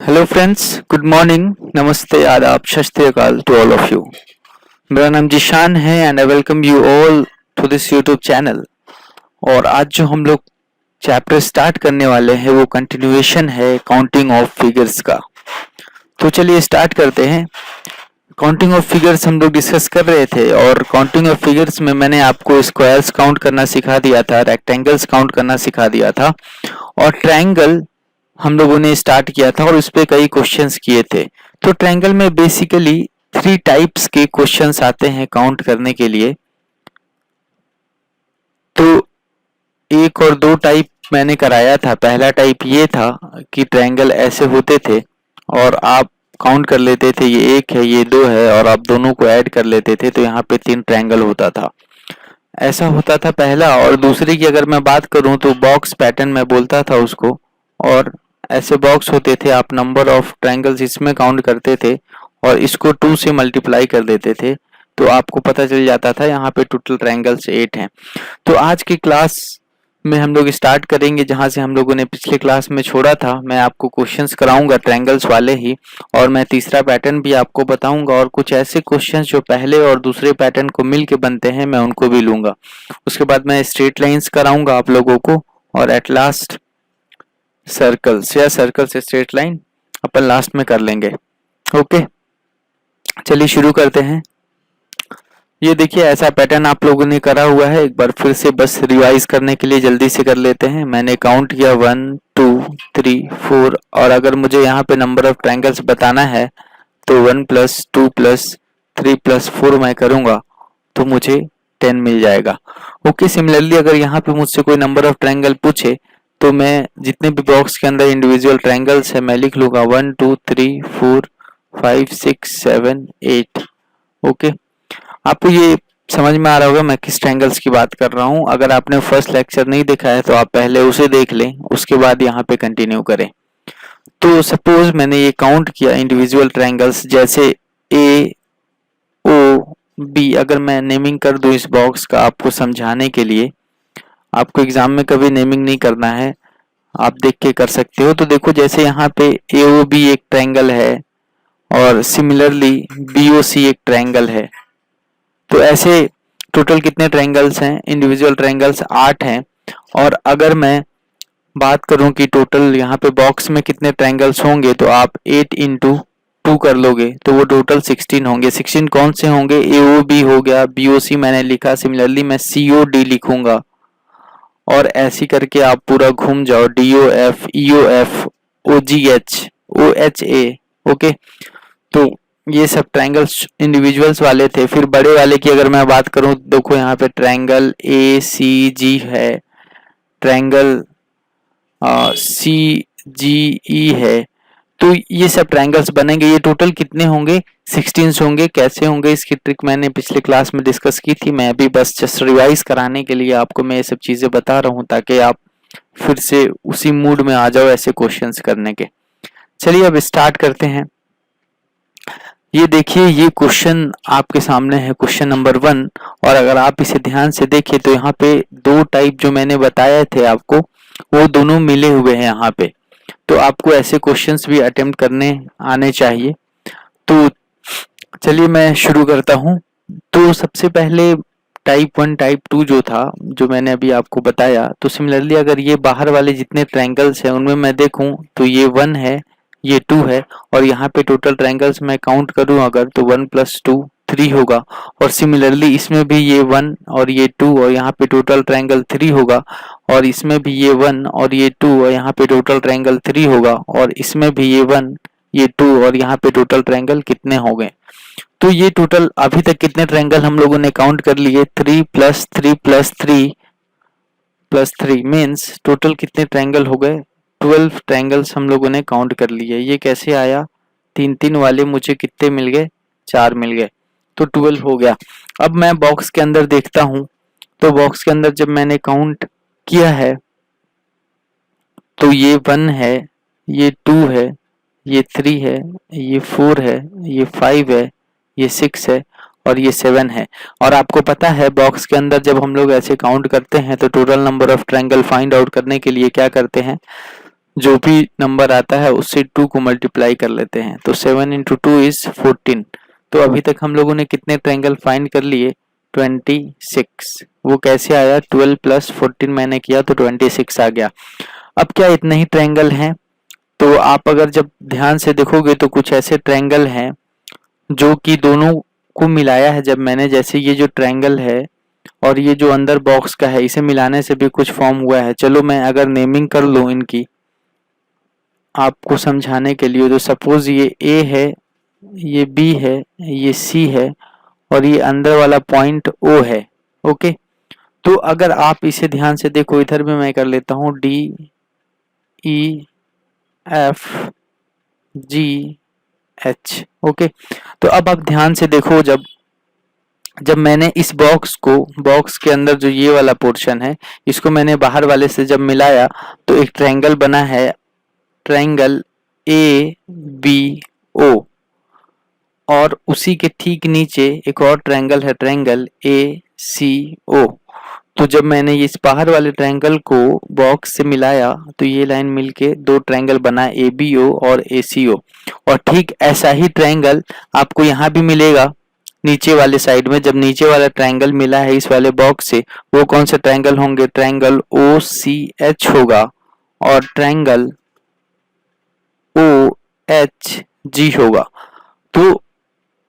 Hello friends, good morning, नमस्ते, आदाब, सत श्री अकाल टू ऑल ऑफ यू। मेरा नाम जिशान है and I welcome you all to this YouTube channel. और आज जो हम लोग चैप्टर स्टार्ट करने वाले हैं वो कंटिन्यूएशन है काउंटिंग ऑफ फिगर्स का। तो चलिए स्टार्ट करते हैं। काउंटिंग ऑफ फिगर्स हम लोग डिस्कस कर रहे थे और काउंटिंग ऑफ फिगर्स में मैंने आपको स्क्वायर्स काउंट करना सिखा दिया था, रेक्टेंगल्स काउंट करना सिखा दिया था और ट्रायंगल हम लोगों ने स्टार्ट किया था और उस पे कई क्वेश्चंस किए थे। तो ट्रायंगल में बेसिकली 3 टाइप्स के क्वेश्चंस आते हैं काउंट करने के लिए। तो 1 और 2 टाइप मैंने कराया था। पहला टाइप ये था कि ट्रायंगल ऐसे होते थे और आप काउंट कर लेते थे, ये 1 है, ये 2 है और आप दोनों को ऐड कर लेते थे तो यहाँ पे 3 ट्रायंगल होता था। ऐसा होता था पहला। और दूसरे की अगर मैं बात करूं तो बॉक्स पैटर्न में बोलता था उसको। और ऐसे बॉक्स होते थे, आप नंबर ऑफ ट्रायंगल्स इसमें काउंट करते थे और इसको 2 से मल्टीप्लाई कर देते थे तो आपको पता चल जाता था यहाँ पे टोटल ट्रायंगल्स 8 हैं। तो आज की क्लास में हम लोग स्टार्ट करेंगे जहाँ से हम लोगों ने पिछले क्लास में छोड़ा था। मैं आपको क्वेश्चंस कराऊंगा ट्रायंगल्स वाले ही और मैं तीसरा पैटर्न भी आपको बताऊंगा और कुछ ऐसे क्वेश्चंस जो पहले और दूसरे पैटर्न को मिल के बनते हैं मैं उनको भी लूंगा। उसके बाद मैं स्ट्रेट लाइंस कराऊंगा आप लोगों को और एट लास्ट सर्कल्स या सर्कल से स्ट्रेट लाइन अपन लास्ट में कर लेंगे। ओके, चलिए शुरू करते हैं। ये देखिए ऐसा पैटर्न आप लोगों ने करा हुआ है। एक बार फिर से बस रिवाइज करने के लिए जल्दी से कर लेते हैं। मैंने काउंट किया 1 2 3 4 और अगर मुझे यहाँ पे नंबर ऑफ ट्रायंगल्स बताना है तो 1 + 2 + 3 + 4 मैं करूंगा तो मुझे 10 मिल जाएगा। ओके, सिमिलरली अगर यहाँ पे मुझसे कोई नंबर ऑफ ट्रायंगल पूछे तो मैं जितने भी बॉक्स के अंदर इंडिविजुअल ट्रायंगल्स है मैं लिख लूंगा 1 2 3 4 5 6 7 8। ओके, आपको ये समझ में आ रहा होगा मैं किस ट्रायंगल्स की बात कर रहा हूँ। अगर आपने फर्स्ट लेक्चर नहीं देखा है तो आप पहले उसे देख लें, उसके बाद यहाँ पे कंटिन्यू करें। तो सपोज मैंने ये काउंट किया इंडिविजुअल ट्रायंगल्स जैसे ए ओ बी। अगर मैं नेमिंग कर दूं इस बॉक्स का आपको समझाने के लिए, आपको एग्जाम में कभी नेमिंग नहीं करना है, आप देख के कर सकते हो। तो देखो जैसे यहाँ पे AOB एक ट्रायंगल है और सिमिलरली BOC एक ट्रायंगल है। तो ऐसे टोटल कितने ट्रायंगल्स हैं? इंडिविजुअल ट्रायंगल्स 8 हैं। और अगर मैं बात करूं कि टोटल यहाँ पे बॉक्स में कितने ट्रायंगल्स होंगे तो आप 8 × 2 कर लोगे तो वो टोटल 16 होंगे। 16 कौन से होंगे? AOB हो गया, BOC मैंने लिखा, सिमिलरली मैं COD लिखूंगा और ऐसी करके आप पूरा घूम जाओ DOF EOF OGH OHA। Okay, तो ये सब ट्रायंगल्स इंडिविजुअल्स वाले थे। फिर बड़े वाले की अगर मैं बात करूं देखो यहाँ पे ट्रायंगल ACG है, ट्रायंगल CGE है। तो ये सब ट्रायंगल्स बनेंगे। ये टोटल कितने होंगे? 16 होंगे। कैसे होंगे इसकी ट्रिक मैंने पिछले क्लास में डिस्कस की थी। मैं अभी बस जस्ट रिवाइज कराने के लिए आपको मैं ये सब चीजें बता रहा हूँ ताकि आप फिर से उसी मूड में आ जाओ ऐसे क्वेश्चंस करने के। चलिए अब स्टार्ट करते हैं। ये देखिए ये क्वेश्चन आपके सामने है, क्वेश्चन नंबर 1। और अगर आप इसे ध्यान से देखें तो यहाँ पे 2 टाइप जो मैंने बताए थे आपको वो दोनों मिले हुए हैं यहाँ पे। तो आपको ऐसे क्वेश्चंस भी अटेम्प्ट करने आने चाहिए। तो चलिए मैं शुरू करता हूँ। तो सबसे पहले टाइप 1 टाइप 2 जो था, जो मैंने अभी आपको बताया, तो सिमिलरली अगर ये बाहर वाले जितने ट्रायंगल्स हैं उनमें मैं देखूं तो ये 1 है, ये 2 है और यहाँ पे टोटल ट्रायंगल्स मैं काउंट करूं अगर तो 1 + 2 3 होगा। और सिमिलरली इसमें भी ये 1 और ये 2 और यहाँ पे टोटल ट्रायंगल 3 होगा। और इसमें भी ये 1 और ये 2 और यहाँ पे टोटल ट्रायंगल 3 होगा। और इसमें भी ये 1 ये 2 और यहाँ पे टोटल ट्रायंगल कितने हो गए? तो ये टोटल अभी तक कितने ट्रायंगल हम लोगों ने काउंट कर लिए? 3 + 3 + 3 + 3 मीन्स टोटल कितने ट्रायंगल हो गए? 12 ट्रायंगल्स हम लोगों ने काउंट कर लिए। ये कैसे आया? 3 वाले मुझे कितने मिल गए? 4 मिल गए, तो 12 हो गया। अब मैं बॉक्स के अंदर देखता हूं तो बॉक्स के अंदर जब मैंने काउंट किया है तो ये 1 है, ये 2 है, ये 3 है, ये 4 है, ये 5 है, ये 6 है और ये 7 है। और आपको पता है बॉक्स के अंदर जब हम लोग ऐसे काउंट करते हैं तो total number of triangle find out करने के लिए क्या करते हैं? जो भी नंबर आता है उससे 2 को मल्टीप्लाई कर लेते हैं। तो 7 इंटू 2 इज 14। तो अभी तक हम लोगों ने कितने ट्रायंगल फाइंड कर लिए? 26। वो कैसे आया? 12 प्लस 14 मैंने किया तो 26 आ गया। अब क्या इतने ही ट्रायंगल हैं? तो आप अगर जब ध्यान से देखोगे तो कुछ ऐसे ट्रायंगल हैं जो कि दोनों को मिलाया है जब मैंने, जैसे ये जो ट्रायंगल है और ये जो अंदर बॉक्स का है, इसे मिलाने से भी कुछ फॉर्म हुआ है। चलो मैं अगर नेमिंग कर लूँ इनकी आपको समझाने के लिए, तो सपोज ये ए है, ये बी है, ये सी है और ये अंदर वाला पॉइंट ओ है। ओके, तो अगर आप इसे ध्यान से देखो, इधर भी मैं कर लेता हूँ D E F G H. Okay, तो अब आप ध्यान से देखो, जब जब मैंने इस बॉक्स के अंदर जो ये वाला पोर्शन है, इसको मैंने बाहर वाले से जब मिलाया तो एक ट्रायंगल बना है, ट्रायंगल ए बी ओ। और उसी के ठीक नीचे एक और ट्रायंगल है, ट्रायंगल ए सी ओ। तो जब मैंने इस बाहर वाले ट्रायंगल को बॉक्स से मिलाया तो ये लाइन मिलके दो ट्रायंगल बना, ए बी ओ और ए सी ओ। और ठीक ऐसा ही ट्रायंगल आपको यहाँ भी मिलेगा नीचे वाले साइड में। जब नीचे वाला ट्रायंगल मिला है इस वाले बॉक्स से, वो कौन से ट्रायंगल होंगे? ट्रायंगल ओ सी एच होगा और ट्रायंगल ओ एच जी होगा। तो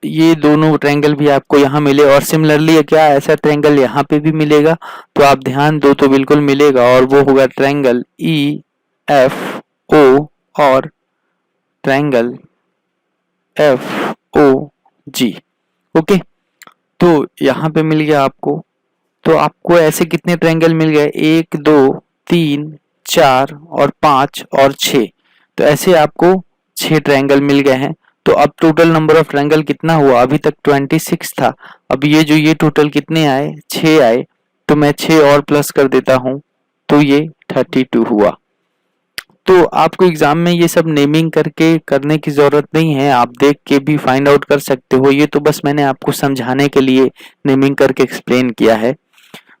ये दोनों ट्रायंगल भी आपको यहाँ मिले और सिमिलरली क्या ऐसा ट्रायंगल यहाँ पे भी मिलेगा। तो आप ध्यान दो तो बिल्कुल मिलेगा और वो होगा ट्रायंगल ई एफ ओ और ट्रायंगल एफ ओ जी। ओके, तो यहाँ पे मिल गया आपको। तो आपको ऐसे कितने ट्रायंगल मिल गए? 1 2 3 4 और 5 और 6। तो ऐसे आपको 6 ट्रायंगल मिल गए हैं। तो अब टोटल नंबर ऑफ ट्रायंगल कितना हुआ? अभी तक 26 था, अब ये टोटल कितने आए? 6 आए। तो मैं 6 और प्लस कर देता हूँ तो ये 32 हुआ। तो आपको एग्जाम में ये सब नेमिंग करके करने की जरूरत नहीं है, आप देख के भी फाइंड आउट कर सकते हो। ये तो बस मैंने आपको समझाने के लिए नेमिंग करके एक्सप्लेन किया है।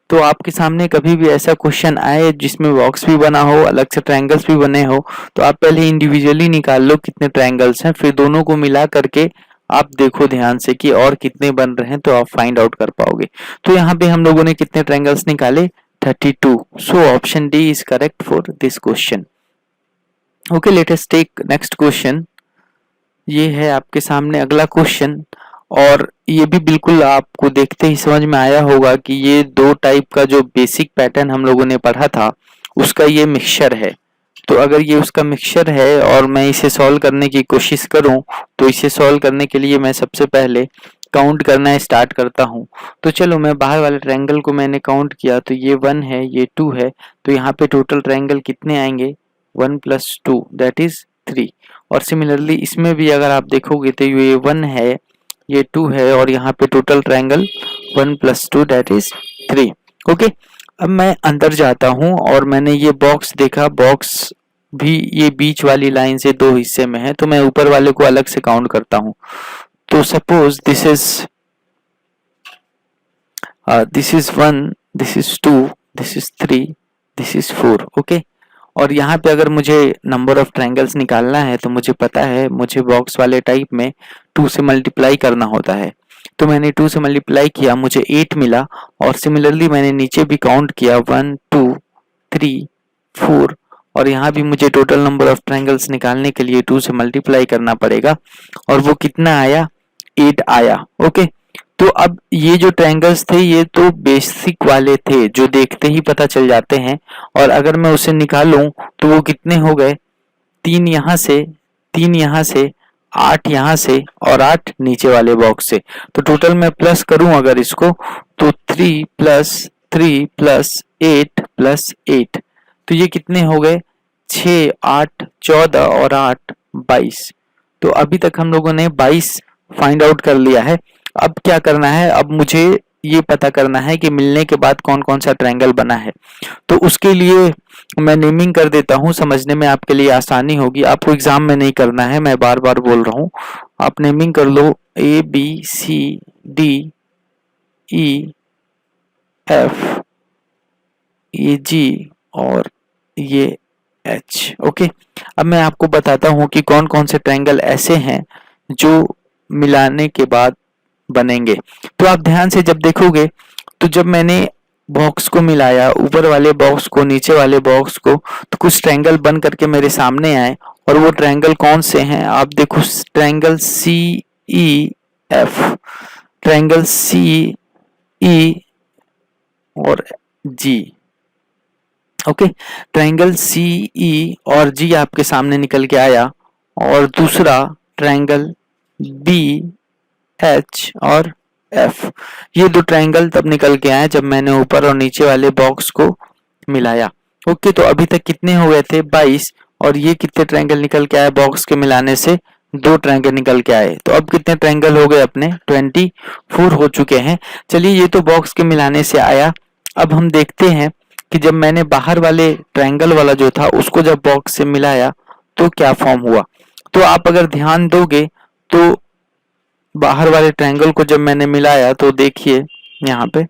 तो आपके सामने कभी भी ऐसा क्वेश्चन आए जिसमें बॉक्स भी बना हो, अलग से ट्रायंगल्स भी बने हो, तो आप पहले इंडिविजुअली निकाल लो कितने ट्रायंगल्स हैं, फिर दोनों को मिला करके आप देखो ध्यान से कि और कितने बन रहे हैं, तो आप फाइंड आउट कर पाओगे। तो यहाँ पे हम लोगों ने कितने ट्रायंगल्स निकाले? 32। So option D is correct for this question. Okay, let us take next question. ये है आपके सामने अगला क्वेश्चन और ये भी बिल्कुल आपको देखते ही समझ में आया होगा कि ये दो टाइप का जो बेसिक पैटर्न हम लोगों ने पढ़ा था उसका ये मिक्सचर है। तो अगर ये उसका मिक्सचर है और मैं इसे सॉल्व करने की कोशिश करूं, तो इसे सॉल्व करने के लिए मैं सबसे पहले काउंट करना स्टार्ट करता हूं। तो चलो, मैं बाहर वाले ट्रायंगल को मैंने काउंट किया तो ये 1 है, ये 2 है। तो यहाँ पे टोटल ट्रायंगल कितने आएंगे? 1 प्लस 2 दैट इज 3। और सिमिलरली इसमें भी अगर आप देखोगे तो ये 1 है, ये 2 है और यहाँ पे total triangle 1 plus 2 that is 3। Okay, अब मैं अंदर जाता हूँ और मैंने ये बॉक्स देखा, बॉक्स भी ये बीच वाली लाइन से दो हिस्से में है, तो मैं ऊपर वाले को अलग से काउंट करता हूँ। तो suppose this is 1, this is 2, this is 3, this is 4। Okay, और यहाँ पे अगर मुझे नंबर ऑफ ट्रायंगल्स निकालना है तो मुझे पता है मुझे बॉक्स वाले टाइप में 2 से मल्टीप्लाई करना होता है। तो मैंने 2 से मल्टीप्लाई किया, मुझे 8 मिला। और सिमिलरली मैंने नीचे भी काउंट किया 1 2 3 4 और यहाँ भी मुझे टोटल नंबर ऑफ ट्रायंगल्स निकालने के लिए 2 से मल्टीप्लाई करना पड़ेगा और वो कितना आया? 8 आया। ओके, तो अब ये जो ट्रायंगल्स थे ये तो बेसिक वाले थे जो देखते ही पता चल जाते हैं। और अगर मैं उसे निकालूं तो वो कितने हो गए? 3 यहाँ से, 3 यहाँ से, 8 यहाँ से और 8 नीचे वाले बॉक्स से। तो टोटल मैं प्लस करूं अगर इसको तो 3 प्लस 3 प्लस 8 प्लस 8। तो ये कितने हो गए? 6 8 14 और 8 22। तो अभी तक हम लोगों ने 22 फाइंड आउट कर लिया है। अब क्या करना है? अब मुझे ये पता करना है कि मिलने के बाद कौन कौन सा ट्रायंगल बना है। तो उसके लिए मैं नेमिंग कर देता हूँ, समझने में आपके लिए आसानी होगी। आपको एग्जाम में नहीं करना है, मैं बार बार बोल रहा हूँ। आप नेमिंग कर लो A B C D E F ये जी और ये एच। ओके, अब मैं आपको बताता हूँ कि कौन कौन से ट्रायंगल ऐसे हैं जो मिलाने के बाद बनेंगे। तो आप ध्यान से जब देखोगे तो जब मैंने बॉक्स को मिलाया, ऊपर वाले बॉक्स को नीचे वाले बॉक्स को, तो कुछ ट्रायंगल बन करके मेरे सामने आए। और वो ट्रायंगल कौन से हैं आप देखो, triangle C E F, triangle C E और G. Okay, triangle C E और जी आपके सामने निकल के आया। और दूसरा ट्रायंगल बी एच और एफ, ये दो ट्रायंगल तब निकल के आए जब मैंने ऊपर और नीचे वाले बॉक्स को मिलाया। ओके, तो अभी तक कितने हो गए थे 22, और ये कितने ट्रायंगल निकल के आए बॉक्स के मिलाने से, दो ट्रायंगल निकल के आए। तो अब कितने ट्रायंगल हो गए अपने, 24 हो चुके हैं। चलिए, ये तो बॉक्स के मिलाने से आया। अब हम देखते हैं कि जब मैंने बाहर वाले ट्रायंगल वाला जो था उसको जब बॉक्स से मिलाया तो क्या फॉर्म हुआ। तो आप अगर ध्यान दोगे तो बाहर वाले ट्रायंगल को जब मैंने मिलाया तो देखिए यहाँ पे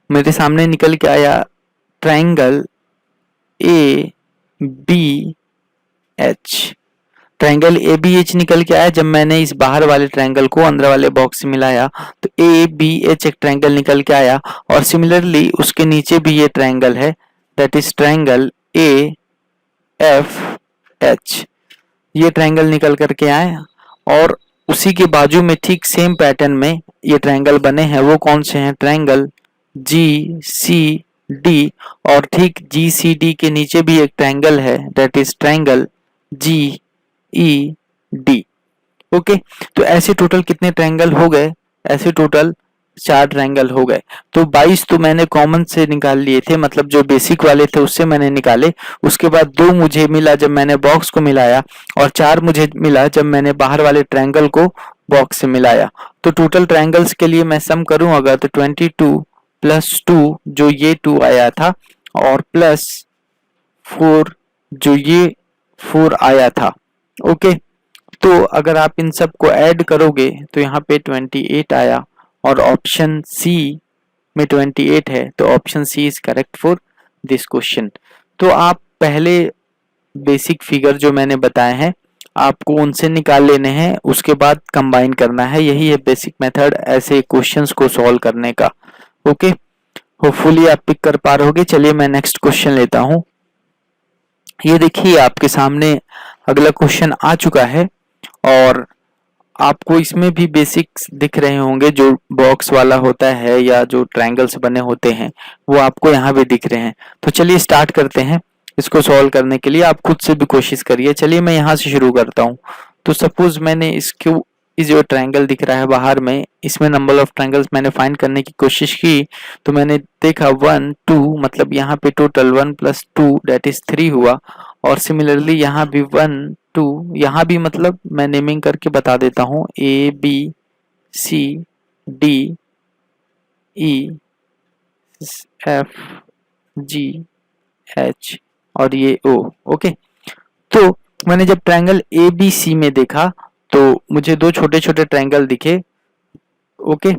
मेरे सामने निकल के आया triangle A B H. Triangle A B H निकल के आया जब मैंने इस बाहर वाले ट्रायंगल को अंदर वाले बॉक्स से मिलाया, तो ए बी एच एक ट्रायंगल निकल के आया। और सिमिलरली उसके नीचे भी ये ट्रायंगल है, that is triangle A F H, ये ट्रायंगल निकल करके आए। और उसी के बाजू में ठीक सेम पैटर्न में ये ट्रायंगल बने हैं, वो कौन से हैं, ट्रायंगल जी सी डी। और ठीक जी सी डी के नीचे भी एक ट्रायंगल है, that is triangle G E D. Okay, तो ऐसे टोटल कितने ट्रायंगल हो गए, ऐसे टोटल 4 ट्रायंगल हो गए। तो 22 तो मैंने कॉमन से निकाल लिए थे, मतलब जो बेसिक वाले थे उससे मैंने निकाले। उसके बाद 2 मुझे मिला जब मैंने बॉक्स को मिलाया, और 4 मुझे मिला जब मैंने बाहर वाले ट्रायंगल को बॉक्स से मिलाया। तो टोटल ट्रायंगल्स के लिए मैं सम करूं अगर, तो 22 प्लस 2 जो ये 2 आया था, और प्लस 4 जो ये 4 आया था। ओके, तो अगर आप इन सब को ऐड करोगे तो यहाँ पे 28 आया, और ऑप्शन सी में 28 है, तो option C is correct for this question. तो आप पहले बेसिक फिगर जो मैंने बताए हैं आपको उनसे निकाल लेने हैं, उसके बाद कंबाइन करना है। यही है बेसिक मेथड ऐसे क्वेश्चंस को सॉल्व करने का। ओके, होपफुली आप पिक कर पा रहोगे। चलिए मैं नेक्स्ट क्वेश्चन लेता हूं। ये देखिए आपके सामने अगला क्वेश्चन आ चुका है, और आपको इसमें भी बेसिक्स दिख रहे होंगे, जो बॉक्स वाला होता है या जो ट्रायंगल्स बने होते हैं वो आपको यहाँ भी दिख रहे हैं। तो चलिए स्टार्ट करते हैं इसको सॉल्व करने के लिए। आप खुद से भी कोशिश करिए। चलिए मैं यहाँ से शुरू करता हूँ। तो सपोज मैंने इसको, इस जो ट्रायंगल दिख रहा है बाहर में, इसमें नंबर ऑफ ट्रायंगल्स मैंने फाइंड करने की कोशिश की, तो मैंने देखा 1 2, मतलब यहाँ पे टोटल 1 + 2 दैट इज 3 हुआ। और सिमिलरली यहाँ भी 1 2, यहाँ भी मतलब मैं नेमिंग करके बता देता हूँ, A B C D E F G H और ये ओ। ओके, तो मैंने जब ट्रायंगल ए बी सी में देखा तो मुझे दो छोटे छोटे ट्रायंगल दिखे। ओके,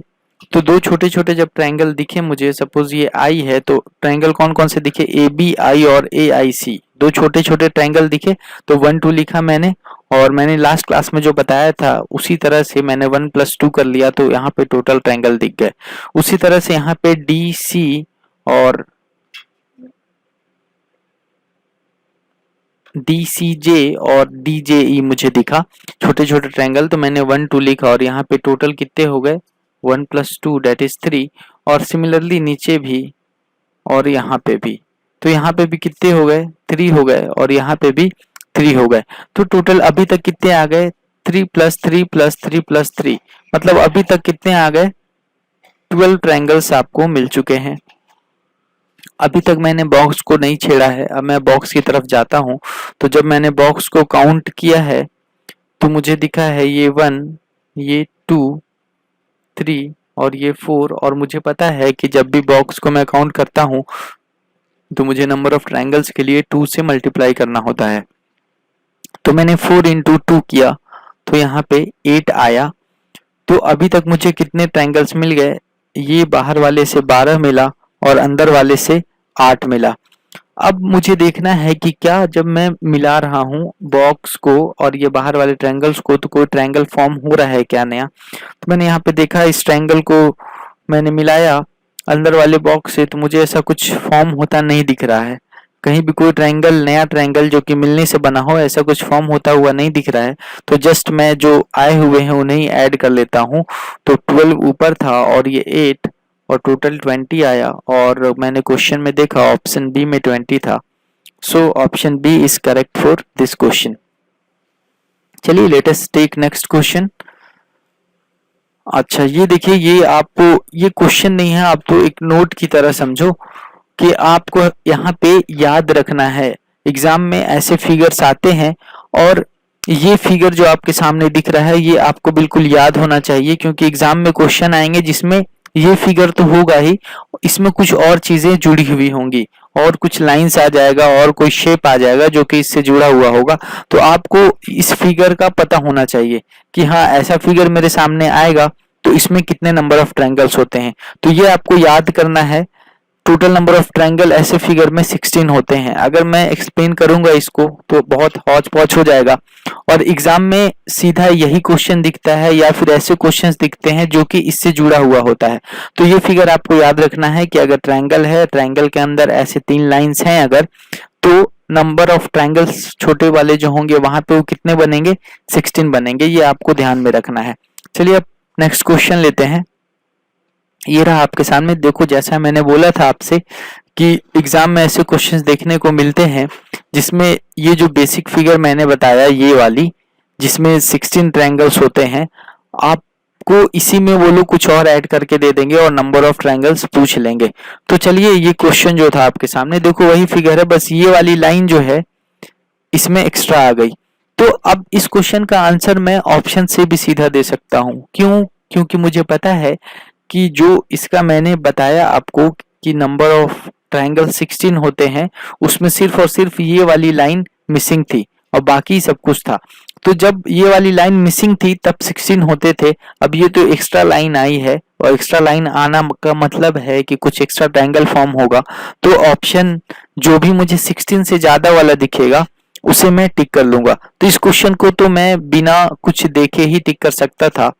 तो दो छोटे छोटे जब ट्रायंगल दिखे मुझे, सपोज ये आई है, तो ट्रायंगल कौन कौन से दिखे, ए बी आई और ए आई सी, दो छोटे छोटे ट्रायंगल दिखे। तो 1 2 लिखा मैंने, और मैंने लास्ट क्लास में जो बताया था उसी तरह से मैंने 1 + 2 कर लिया, तो यहाँ पे टोटल ट्रायंगल दिख गए। उसी तरह से यहाँ पे डी सी और डी सी जे और डी जे ई मुझे दिखा, छोटे छोटे ट्रायंगल। तो मैंने 1 2 लिखा, और यहाँ पे टोटल कितने हो गए, 1 + 2 दैट इज 3। और सिमिलरली नीचे भी और यहाँ पे भी, तो यहाँ पे भी कितने हो गए, 3 हो गए, और यहाँ पे भी 3 हो गए। तो टोटल अभी तक कितने आ गए, 3 + 3 + 3 + 3, मतलब अभी तक कितने आ गए, 12 ट्रायंगल्स आपको मिल चुके हैं। अभी तक मैंने बॉक्स को नहीं छेड़ा है, अब मैं बॉक्स की तरफ जाता हूँ। तो जब मैंने बॉक्स को काउंट किया है तो मुझे दिखा है ये 1, ये 2 3 और ये 4। और मुझे पता है कि जब भी बॉक्स को मैं काउंट करता हूँ तो मुझे नंबर ऑफ ट्रायंगल्स के लिए 2 से मल्टीप्लाई करना होता है। तो मैंने 4 × 2 किया, तो यहाँ पे 8 आया। तो अभी तक मुझे कितने ट्रायंगल्स मिल गए, ये बाहर वाले से 12 मिला और अंदर वाले से 8 मिला। अब मुझे देखना है कि क्या जब मैं मिला रहा हूँ बॉक्स को और ये बाहर वाले ट्रायंगल्स को तो कोई ट्रायंगल फॉर्म हो रहा है क्या नया। तो मैंने यहाँ पे देखा इस ट्रायंगल को मैंने मिलाया अंदर वाले बॉक्स से, तो मुझे ऐसा कुछ फॉर्म होता नहीं दिख रहा है। कहीं भी कोई ट्रायंगल, नया ट्रायंगल जो कि मिलने से बना हो, ऐसा कुछ फॉर्म होता हुआ नहीं दिख रहा है। तो जस्ट मैं जो आए हुए हैं उन्हें ही ऐड कर लेता हूँ। तो 12 ऊपर था और ये 8 और टोटल 20 आया, और मैंने क्वेश्चन में देखा ऑप्शन बी में 20 था। So option B is correct for this question. चलिए let us take next question. अच्छा ये देखिए, ये आपको ये क्वेश्चन नहीं है, आप तो एक नोट की तरह समझो कि आपको यहाँ पे याद रखना है। एग्जाम में ऐसे फिगर्स आते हैं और ये फिगर जो आपके सामने दिख रहा है ये आपको बिल्कुल याद होना चाहिए, क्योंकि एग्जाम में क्वेश्चन आएंगे जिसमें ये फिगर तो होगा ही, इसमें कुछ और चीजें जुड़ी हुई होंगी और कुछ लाइंस आ जाएगा और कोई शेप आ जाएगा जो कि इससे जुड़ा हुआ होगा। तो आपको इस फिगर का पता होना चाहिए कि हाँ ऐसा फिगर मेरे सामने आएगा तो इसमें कितने नंबर ऑफ ट्रायंगल्स होते हैं। तो ये आपको याद करना है। टोटल नंबर ऑफ ट्रायंगल ऐसे फिगर में 16 होते हैं। अगर मैं एक्सप्लेन करूंगा इसको तो बहुत हौच पौच हो जाएगा, और एग्जाम में सीधा यही क्वेश्चन दिखता है या फिर ऐसे क्वेश्चंस दिखते हैं जो कि इससे जुड़ा हुआ होता है। तो ये फिगर आपको याद रखना है कि अगर ट्रायंगल है, ट्रायंगल के अंदर ऐसे 3 लाइंस हैं अगर, तो नंबर ऑफ ट्रायंगल्स छोटे वाले जो होंगे वहां पे वो कितने बनेंगे, 16 बनेंगे। ये आपको ध्यान में रखना है। चलिए अब नेक्स्ट क्वेश्चन लेते हैं। ये रहा आपके सामने। देखो जैसा मैंने बोला था आपसे कि एग्जाम में ऐसे क्वेश्चंस देखने को मिलते हैं जिसमें ये जो बेसिक फिगर मैंने बताया ये वाली, जिसमें 16 ट्रायंगल्स होते हैं, आपको इसी में वो लोग कुछ और ऐड करके दे देंगे और नंबर ऑफ ट्रायंगल्स पूछ लेंगे। तो चलिए ये क्वेश्चन जो था आपके सामने, देखो वही फिगर है, बस ये वाली लाइन जो है इसमें एक्स्ट्रा आ गई। तो अब इस क्वेश्चन का आंसर मैं ऑप्शन से भी सीधा दे सकता हूँ। क्यों? क्योंकि मुझे पता है कि जो इसका मैंने बताया आपको कि नंबर ऑफ ट्रायंगल 16 होते हैं, उसमें सिर्फ और सिर्फ ये वाली लाइन मिसिंग थी और बाकी सब कुछ था। तो जब ये वाली लाइन मिसिंग थी तब 16 होते थे। अब ये तो एक्स्ट्रा लाइन आई है और एक्स्ट्रा लाइन आना का मतलब है कि कुछ एक्स्ट्रा ट्रायंगल फॉर्म होगा। तो ऑप्शन जो भी मुझे 16 से ज्यादा वाला दिखेगा उसे मैं टिक कर लूंगा। तो इस क्वेश्चन को तो मैं बिना कुछ देखे ही टिक कर सकता था।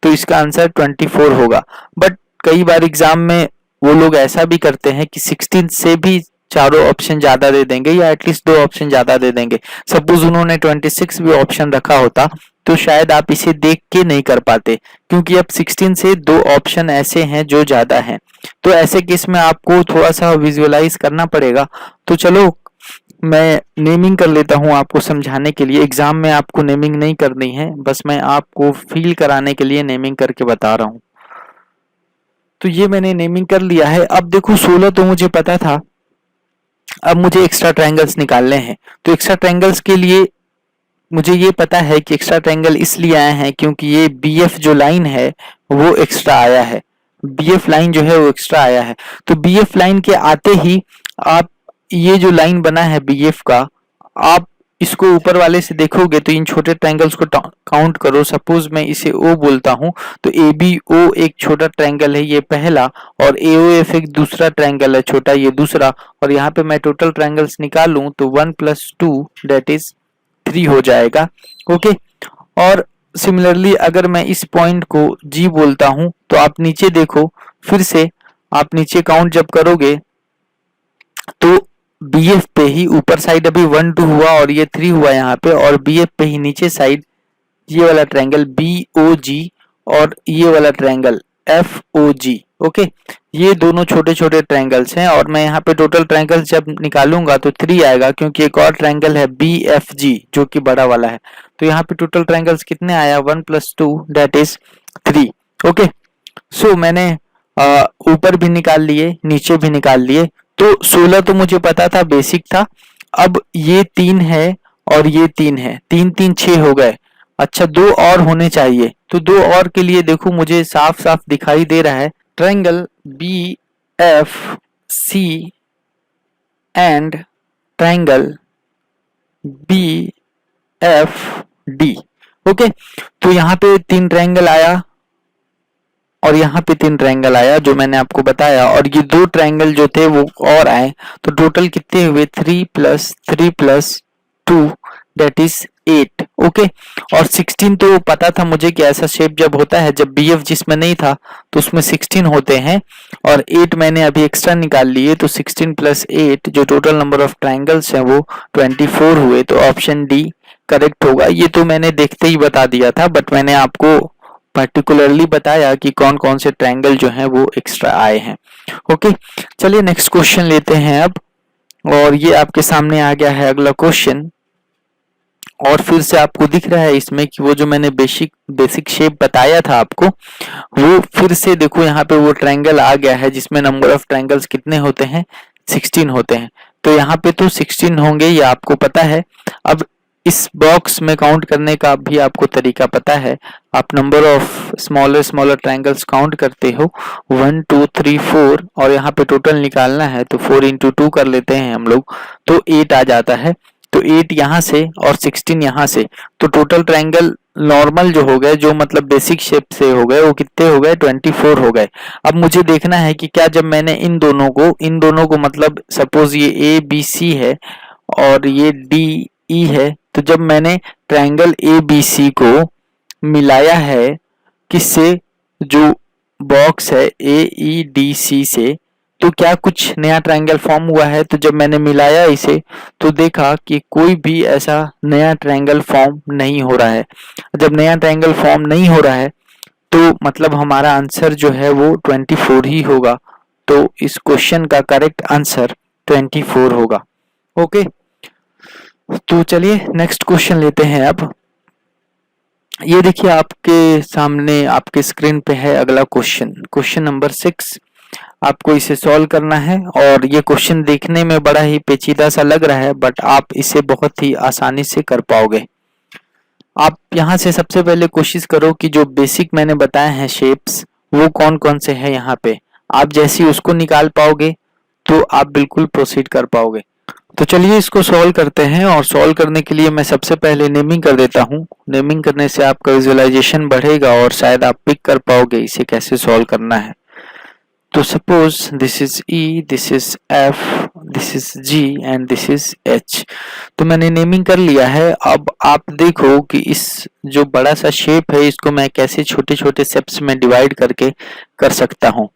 तो इसका आंसर 24 होगा। बट कई बार एग्जाम में वो लोग ऐसा भी करते हैं कि 16 से भी चारों ऑप्शन ज्यादा दे देंगे या एटलीस्ट 2 ऑप्शन ज्यादा दे देंगे। सपोज उन्होंने 26 भी ऑप्शन रखा होता तो शायद आप इसे देख के नहीं कर पाते, क्योंकि अब 16 से 2 ऑप्शन ऐसे हैं जो ज्यादा हैं। तो ऐसे केस में आपको थोड़ा सा विजुअलाइज करना पड़ेगा। तो चलो मैं नेमिंग कर लेता हूँ आपको समझाने के लिए। एग्जाम में आपको नेमिंग नहीं करनी है, बस मैं आपको फील कराने के लिए नेमिंग करके बता रहा हूँ। तो ये मैंने नेमिंग कर लिया है। अब देखो 16 तो मुझे पता था, अब मुझे एक्स्ट्रा ट्रायंगल्स निकालने हैं। तो एक्स्ट्रा ट्रायंगल्स के लिए मुझे ये पता है कि एक्स्ट्रा ट्रायंगल इसलिए आए हैं क्योंकि ये BF जो लाइन है वो एक्स्ट्रा आया है। BF लाइन जो है वो एक्स्ट्रा आया है। तो BF लाइन के आते ही आप ये जो लाइन बना है BF का, आप इसको ऊपर वाले से देखोगे तो इन छोटे ट्रायंगल्स को काउंट करो। सपोज मैं इसे O बोलता हूँ तो ABO एक छोटा ट्रायंगल है, ये पहला, और AOF एक दूसरा ट्रायंगल है छोटा, ये दूसरा। और यहाँ पे मैं टोटल ट्रायंगल्स निकालूं तो 1 + 2 दैट इज 3 हो जाएगा। ओके। और सिमिलरली अगर मैं इस पॉइंट को G बोलता हूं तो आप नीचे देखो, फिर से आप नीचे काउंट जब करोगे तो BF पे ही ऊपर साइड अभी 1 2 हुआ और ये 3 हुआ यहाँ पे, और BF पे ही नीचे साइड ये वाला ट्रायंगल BOG और ये वाला ट्रायंगल FOG। ओके, ये दोनों छोटे छोटे ट्रायंगल्स हैं और मैं यहाँ पे टोटल ट्रायंगल्स जब निकालूंगा तो 3 आएगा, क्योंकि एक और ट्रायंगल है BFG जो कि बड़ा वाला है। तो यहाँ पे टोटल ट्रायंगल्स कितने आया, 1 + 2 दैट इज 3। ओके, सो मैंने ऊपर भी निकाल लिए, नीचे भी निकाल लिए। तो 16 तो मुझे पता था, बेसिक था। अब ये 3 है और ये 3 है, 3 3 6 हो गए। अच्छा 2 और होने चाहिए, तो 2 और के लिए देखो मुझे साफ साफ दिखाई दे रहा है, triangle BFC and triangle BFD। Okay, तो यहाँ पे 3 ट्रायंगल आया और यहाँ पे 3 ट्रायंगल आया जो मैंने आपको बताया, और ये 2 ट्रायंगल जो थे वो और आए, तो टोटल कितने हुए 3 + 3 + 2 दैट इज 8। ओके, और 16 तो पता था मुझे कि ऐसा शेप जब होता है, जब BF जिसमें नहीं था तो उसमें 16 होते हैं, और 8 मैंने अभी एक्स्ट्रा निकाल लिए, तो 16 + 8 जो टोटल नंबर ऑफ ट्रायंगल्स हैं वो 24 हुए, तो ऑप्शन डी करेक्ट होगा। ये तो मैंने देखते ही बता दिया था, बट मैंने आपको पर्टिकुलरली बताया कि कौन कौन से ट्रायंगल जो हैं वो एक्स्ट्रा आए हैं। ओके, चलिए नेक्स्ट क्वेश्चन लेते हैं अब, और ये आपके सामने आ गया है अगला क्वेश्चन, और फिर से आपको दिख रहा है इसमें कि वो जो मैंने बेसिक शेप बताया था आपको, वो फिर से देखो यहाँ पे वो ट्रायंगल आ गया है जिसमें नंबर ऑफ ट्रायंगल्स कितने होते हैं, 16 होते हैं। तो यहाँ पे तो 16 होंगे, ये आपको पता है। अब इस बॉक्स में काउंट करने का भी आपको तरीका पता है। आप number of smaller triangles count करते हो, 1 2 3 4, और यहाँ पे टोटल निकालना है तो 4 × 2 कर लेते हैं हम लोग, तो 8 आ जाता है। तो 8 यहाँ से और 16 यहाँ से, तो टोटल ट्रायंगल नॉर्मल जो हो गए, जो मतलब बेसिक शेप से हो गए, वो कितने हो गए, 24 हो गए। अब मुझे देखना है कि क्या जब मैंने इन दोनों को मतलब सपोज ये ABC है और ये DE है, तो जब मैंने ट्रायंगल ABC को मिलाया है किससे, जो बॉक्स है AEDC से, तो क्या कुछ नया ट्रायंगल फॉर्म हुआ है। तो जब मैंने मिलाया इसे तो देखा कि कोई भी ऐसा नया ट्रायंगल फॉर्म नहीं हो रहा है। जब नया ट्रायंगल फॉर्म नहीं हो रहा है तो मतलब हमारा आंसर जो है वो 24 ही होगा। तो इस क्वेश्चन का करेक्ट आंसर 24 होगा। ओके, तो चलिए नेक्स्ट क्वेश्चन लेते हैं अब। ये देखिए आपके सामने आपके स्क्रीन पे है अगला क्वेश्चन नंबर 6। आपको इसे सॉल्व करना है, और ये क्वेश्चन देखने में बड़ा ही पेचीदा सा लग रहा है, बट आप इसे बहुत ही आसानी से कर पाओगे। आप यहाँ से सबसे पहले कोशिश करो कि जो बेसिक मैंने बताए हैं शेप्स, वो कौन कौन से हैं यहाँ पे। आप जैसे उसको निकाल पाओगे तो आप बिल्कुल प्रोसीड कर पाओगे। तो चलिए इसको सॉल्व करते हैं, और सॉल्व करने के लिए मैं सबसे पहले नेमिंग कर देता हूँ। नेमिंग करने से आपका विजुअलाइजेशन बढ़ेगा और शायद आप पिक कर पाओगे इसे कैसे सॉल्व करना है। तो suppose this is E, this is F, this is G and this is H। तो मैंने नेमिंग कर लिया है। अब आप देखो कि इस जो बड़ा सा शेप है इसको मैं कैसे छोटे छोटे स्टेप्स में डिवाइड करके कर सकता हूँ।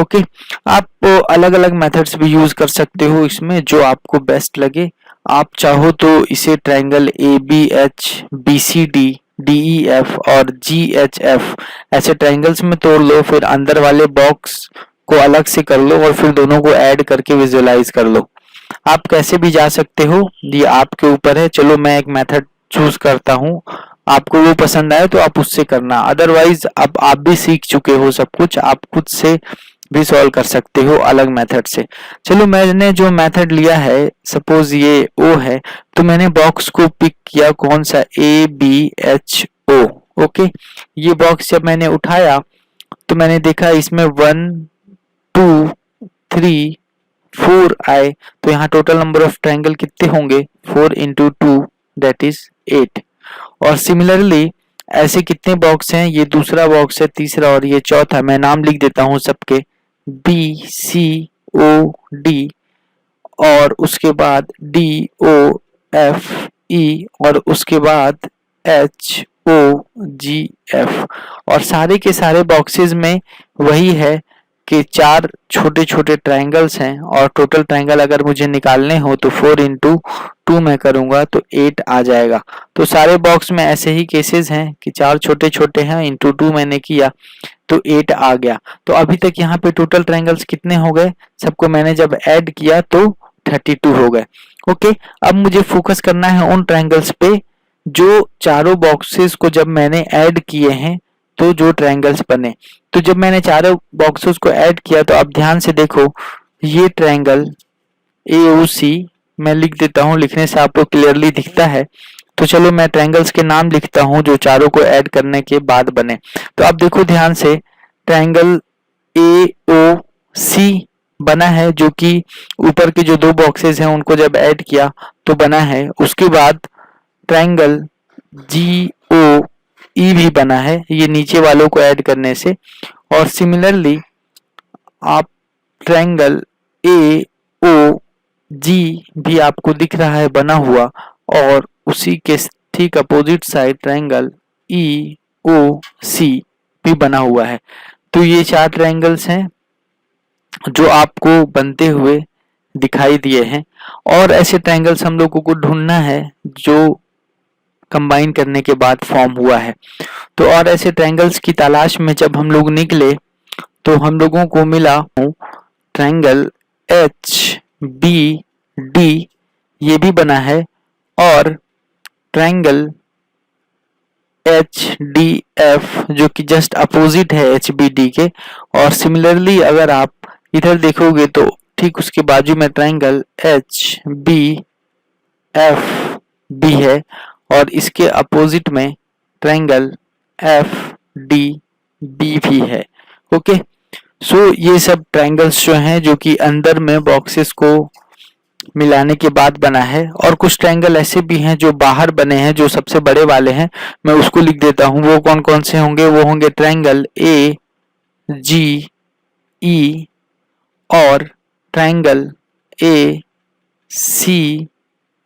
ओके, आप अलग अलग मेथड्स भी यूज कर सकते हो इसमें, जो आपको बेस्ट लगे। आप चाहो तो इसे ट्रायंगल ABH, BCD, DEF और GHF ऐसे ट्रायंगल्स में तोड़ लो, फिर अंदर वाले बॉक्स को अलग से कर लो और फिर दोनों को ऐड करके विजुअलाइज कर लो। आप कैसे भी जा सकते हो, ये आपके ऊपर है। चलो मैं एक मेथड चूज करता हूँ, आपको वो पसंद आए तो आप उससे करना। अदरवाइज अब आप भी सीख चुके हो सब कुछ, आप खुद से भी सॉल्व कर सकते हो अलग मेथड से। चलो मैंने जो मेथड लिया है, सपोज ये O है, तो मैंने बॉक्स को पिक किया, कौन सा, ABHO। ओके, ये बॉक्स जब मैंने उठाया तो मैंने देखा इसमें 1 2 3 4 आए, तो यहाँ टोटल नंबर ऑफ ट्रायंगल कितने होंगे, 4 × 2 दैट इज 8। और सिमिलरली ऐसे कितने बॉक्स हैं, ये दूसरा बॉक्स है, तीसरा और ये चौथा। मैं नाम लिख देता हूँ सबके, BCOD, और उसके बाद DOFE, और उसके बाद HOGF। और सारे के सारे बॉक्सेस में वही है कि 4 छोटे छोटे ट्रायंगल्स हैं, और टोटल ट्रायंगल अगर मुझे निकालने हो तो 4 × 2 में करूंगा तो 8 आ जाएगा। तो सारे बॉक्स में ऐसे ही केसेस हैं कि 4 छोटे छोटे हैं, × 2 मैंने किया तो 8 आ गया। तो अभी तक यहाँ पे टोटल ट्रायंगल्स कितने हो गए, सबको मैंने जब ऐड किया तो 32 हो गए। ओके, अब मुझे फोकस करना है उन ट्रायंगल्स पे जो चारों बॉक्सेस को जब मैंने ऐड किए हैं तो जो ट्रायंगल्स बने। तो जब मैंने चारों बॉक्सेस को ऐड किया तो अब ध्यान से देखो, ये ट्रायंगल AOC मैं लिख देता हूँ, लिखने से आपको क्लियरली दिखता है। तो चलो मैं ट्रायंगल्स के नाम लिखता हूँ जो चारों को ऐड करने के बाद बने। तो आप देखो ध्यान से, ट्रायंगल AOC बना है, जो कि ऊपर के जो 2 बॉक्सेस हैं उनको जब ऐड किया तो बना है। उसके बाद ट्रायंगल GOE भी बना है, ये नीचे वालों को ऐड करने से। और सिमिलरली आप ट्रायंगल ए ओ जी भी आपको दिख रहा है बना हुआ, और उसी के ठीक अपोजिट साइड ट्रायंगल ई ओ सी भी बना हुआ है। तो ये 4 ट्रायंगल्स हैं जो आपको बनते हुए दिखाई दिए हैं, और ऐसे ट्रायंगल्स हम लोगों को ढूंढना है जो कंबाइन करने के बाद फॉर्म हुआ है। तो और ऐसे ट्रायंगल्स की तलाश में जब हम लोग निकले तो हम लोगों को मिला ट्रायंगल एच बी डी, ये भी बना है, और ट्रायंगल एच डी एफ जो कि जस्ट अपोजिट है एच बी डी के। और सिमिलरली अगर आप इधर देखोगे तो ठीक उसके बाजू में triangle H B F B है, और इसके अपोजिट में ट्रायंगल एफ डी बी भी है। ओके, सो ये सब ट्रायंगल्स जो हैं जो कि अंदर में बॉक्सेस को मिलाने के बाद बना है, और कुछ ट्रायंगल ऐसे भी हैं जो बाहर बने हैं जो सबसे बड़े वाले हैं, मैं उसको लिख देता हूं। वो कौन कौन से होंगे? वो होंगे ट्रायंगल ए जी ई और ट्रायंगल ए सी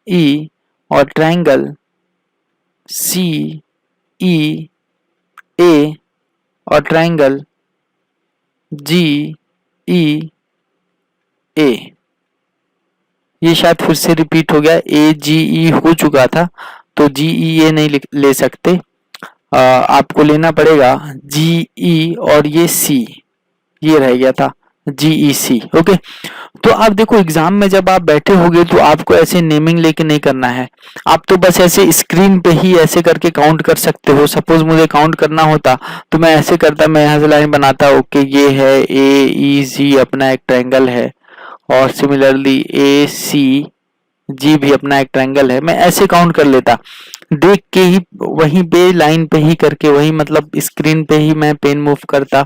ई और ट्रायंगल सी ई ए और ट्रायंगल जी ई ए। ये शायद फिर से रिपीट हो गया, ए जी ई हो चुका था तो जी ई ए नहीं ले सकते, आपको लेना पड़ेगा जी ई और ये सी, ये रह गया था जी ई सी। ओके, तो आप देखो एग्जाम में जब आप बैठे होगे तो आपको ऐसे नेमिंग लेके नहीं करना है, आप तो बस ऐसे स्क्रीन पे ही ऐसे करके काउंट कर सकते हो। सपोज मुझे काउंट करना होता तो मैं ऐसे करता, मैं यहाँ से लाइन बनाता, ओके ये है ए ई जी अपना एक ट्रायंगल है, और सिमिलरली ए सी जी भी अपना एक ट्रायंगल है, मैं ऐसे काउंट कर लेता देख के ही, वहीं पे लाइन पे ही करके, वही मतलब स्क्रीन पे ही मैं पेन मूव करता।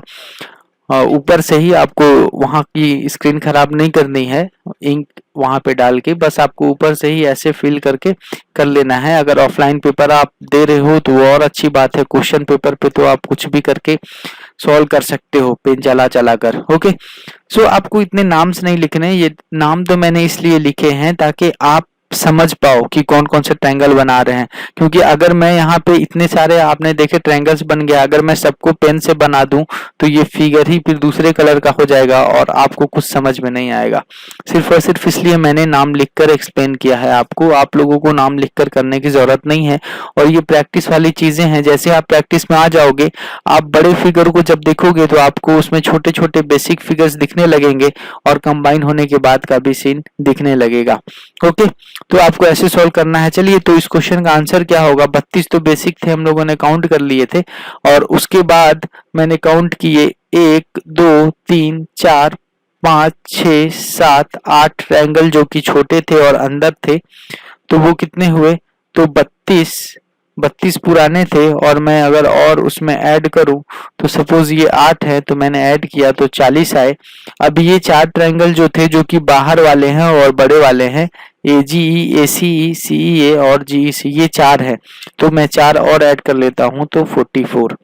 ऊपर से ही आपको वहां की स्क्रीन खराब नहीं करनी है, इंक वहां पे डाल के बस आपको ऊपर से ही ऐसे फिल करके कर लेना है। अगर ऑफलाइन पेपर आप दे रहे हो तो वो और अच्छी बात है, क्वेश्चन पेपर पे तो आप कुछ भी करके सॉल्व कर सकते हो पेन चला चला कर। ओके, सो आपको इतने नाम्स नहीं लिखने, ये नाम तो मैंने इसलिए लिखे हैं ताकि आप समझ पाओ कि कौन कौन से ट्रायंगल बना रहे हैं, क्योंकि अगर मैं यहाँ पे इतने सारे आपने देखे ट्रायंगल्स बन गया, अगर मैं सबको पेन से बना दूं तो ये फिगर ही फिर दूसरे कलर का हो जाएगा और आपको कुछ समझ में नहीं आएगा। सिर्फ और सिर्फ इसलिए मैंने नाम लिखकर एक्सप्लेन किया है आपको, आप लोगों को नाम लिखकर करने की जरूरत नहीं है। और ये प्रैक्टिस वाली चीजें हैं, जैसे आप प्रैक्टिस में आ जाओगे, आप बड़े फिगर को जब देखोगे तो आपको उसमें छोटे छोटे बेसिक फिगर्स दिखने लगेंगे और कंबाइन होने के बाद का भी सीन दिखने लगेगा। ओके, तो आपको ऐसे सॉल्व करना है। चलिए, तो इस क्वेश्चन का आंसर क्या होगा? 32 तो बेसिक थे, हम लोगों ने काउंट कर लिए थे, और उसके बाद मैंने काउंट किए 1 2 3 4 5 6 7 8 ट्रायंगल जो कि छोटे थे और अंदर थे, तो वो कितने हुए? तो 32 पुराने थे, और मैं अगर और उसमें ऐड करूं तो सपोज ये 8 है तो मैंने ऐड किया तो 40 आए। अब ये 4 ट्रायंगल जो थे जो कि बाहर वाले हैं और बड़े वाले हैं, ए जी ई, ए सी ई, सी ई ए और जी ई सी, ये 4 है, तो मैं 4 और ऐड कर लेता हूं तो 44।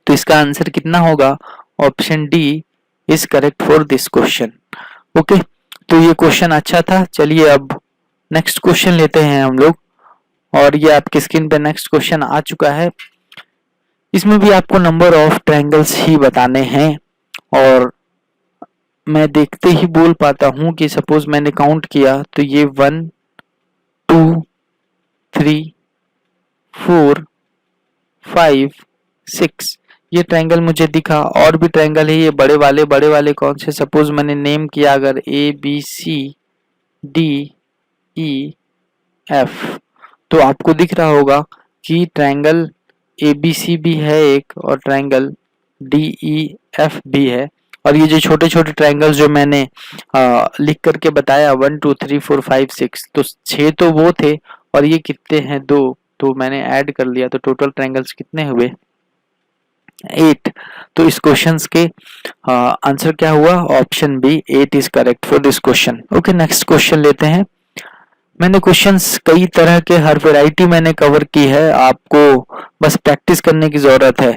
तो इसका आंसर कितना होगा? Option D is correct for this question. Okay, तो ये क्वेश्चन अच्छा था। चलिए अब नेक्स्ट क्वेश्चन लेते हैं हम लोग, और ये आपकी स्क्रीन पे नेक्स्ट क्वेश्चन आ चुका है। इसमें भी आपको नंबर ऑफ ट्रायंगल्स ही बताने हैं, और मैं देखते ही बोल पाता हूं कि सपोज मैंने काउंट किया तो ये 1 2 3 4 5 6 ये ट्रायंगल मुझे दिखा। और भी ट्रायंगल है ये बड़े वाले कौन से? सपोज मैंने नेम किया अगर A B C D E F, तो आपको दिख रहा होगा कि ट्रायंगल ए बी सी भी है एक, और ट्रायंगल डी ई एफ भी है। और ये जो छोटे छोटे ट्रायंगल्स जो मैंने लिख करके बताया 1 2 3 4 5 6, तो 6 तो वो थे, और ये कितने हैं? 2, तो मैंने ऐड कर लिया तो टोटल ट्रायंगल्स कितने हुए? 8। तो इस क्वेश्चन के आंसर क्या हुआ? Option B 8 is correct for this question. Okay, next question लेते हैं। मैंने क्वेश्चंस कई तरह के, हर वैरायटी मैंने कवर की है, आपको बस प्रैक्टिस करने की जरूरत है।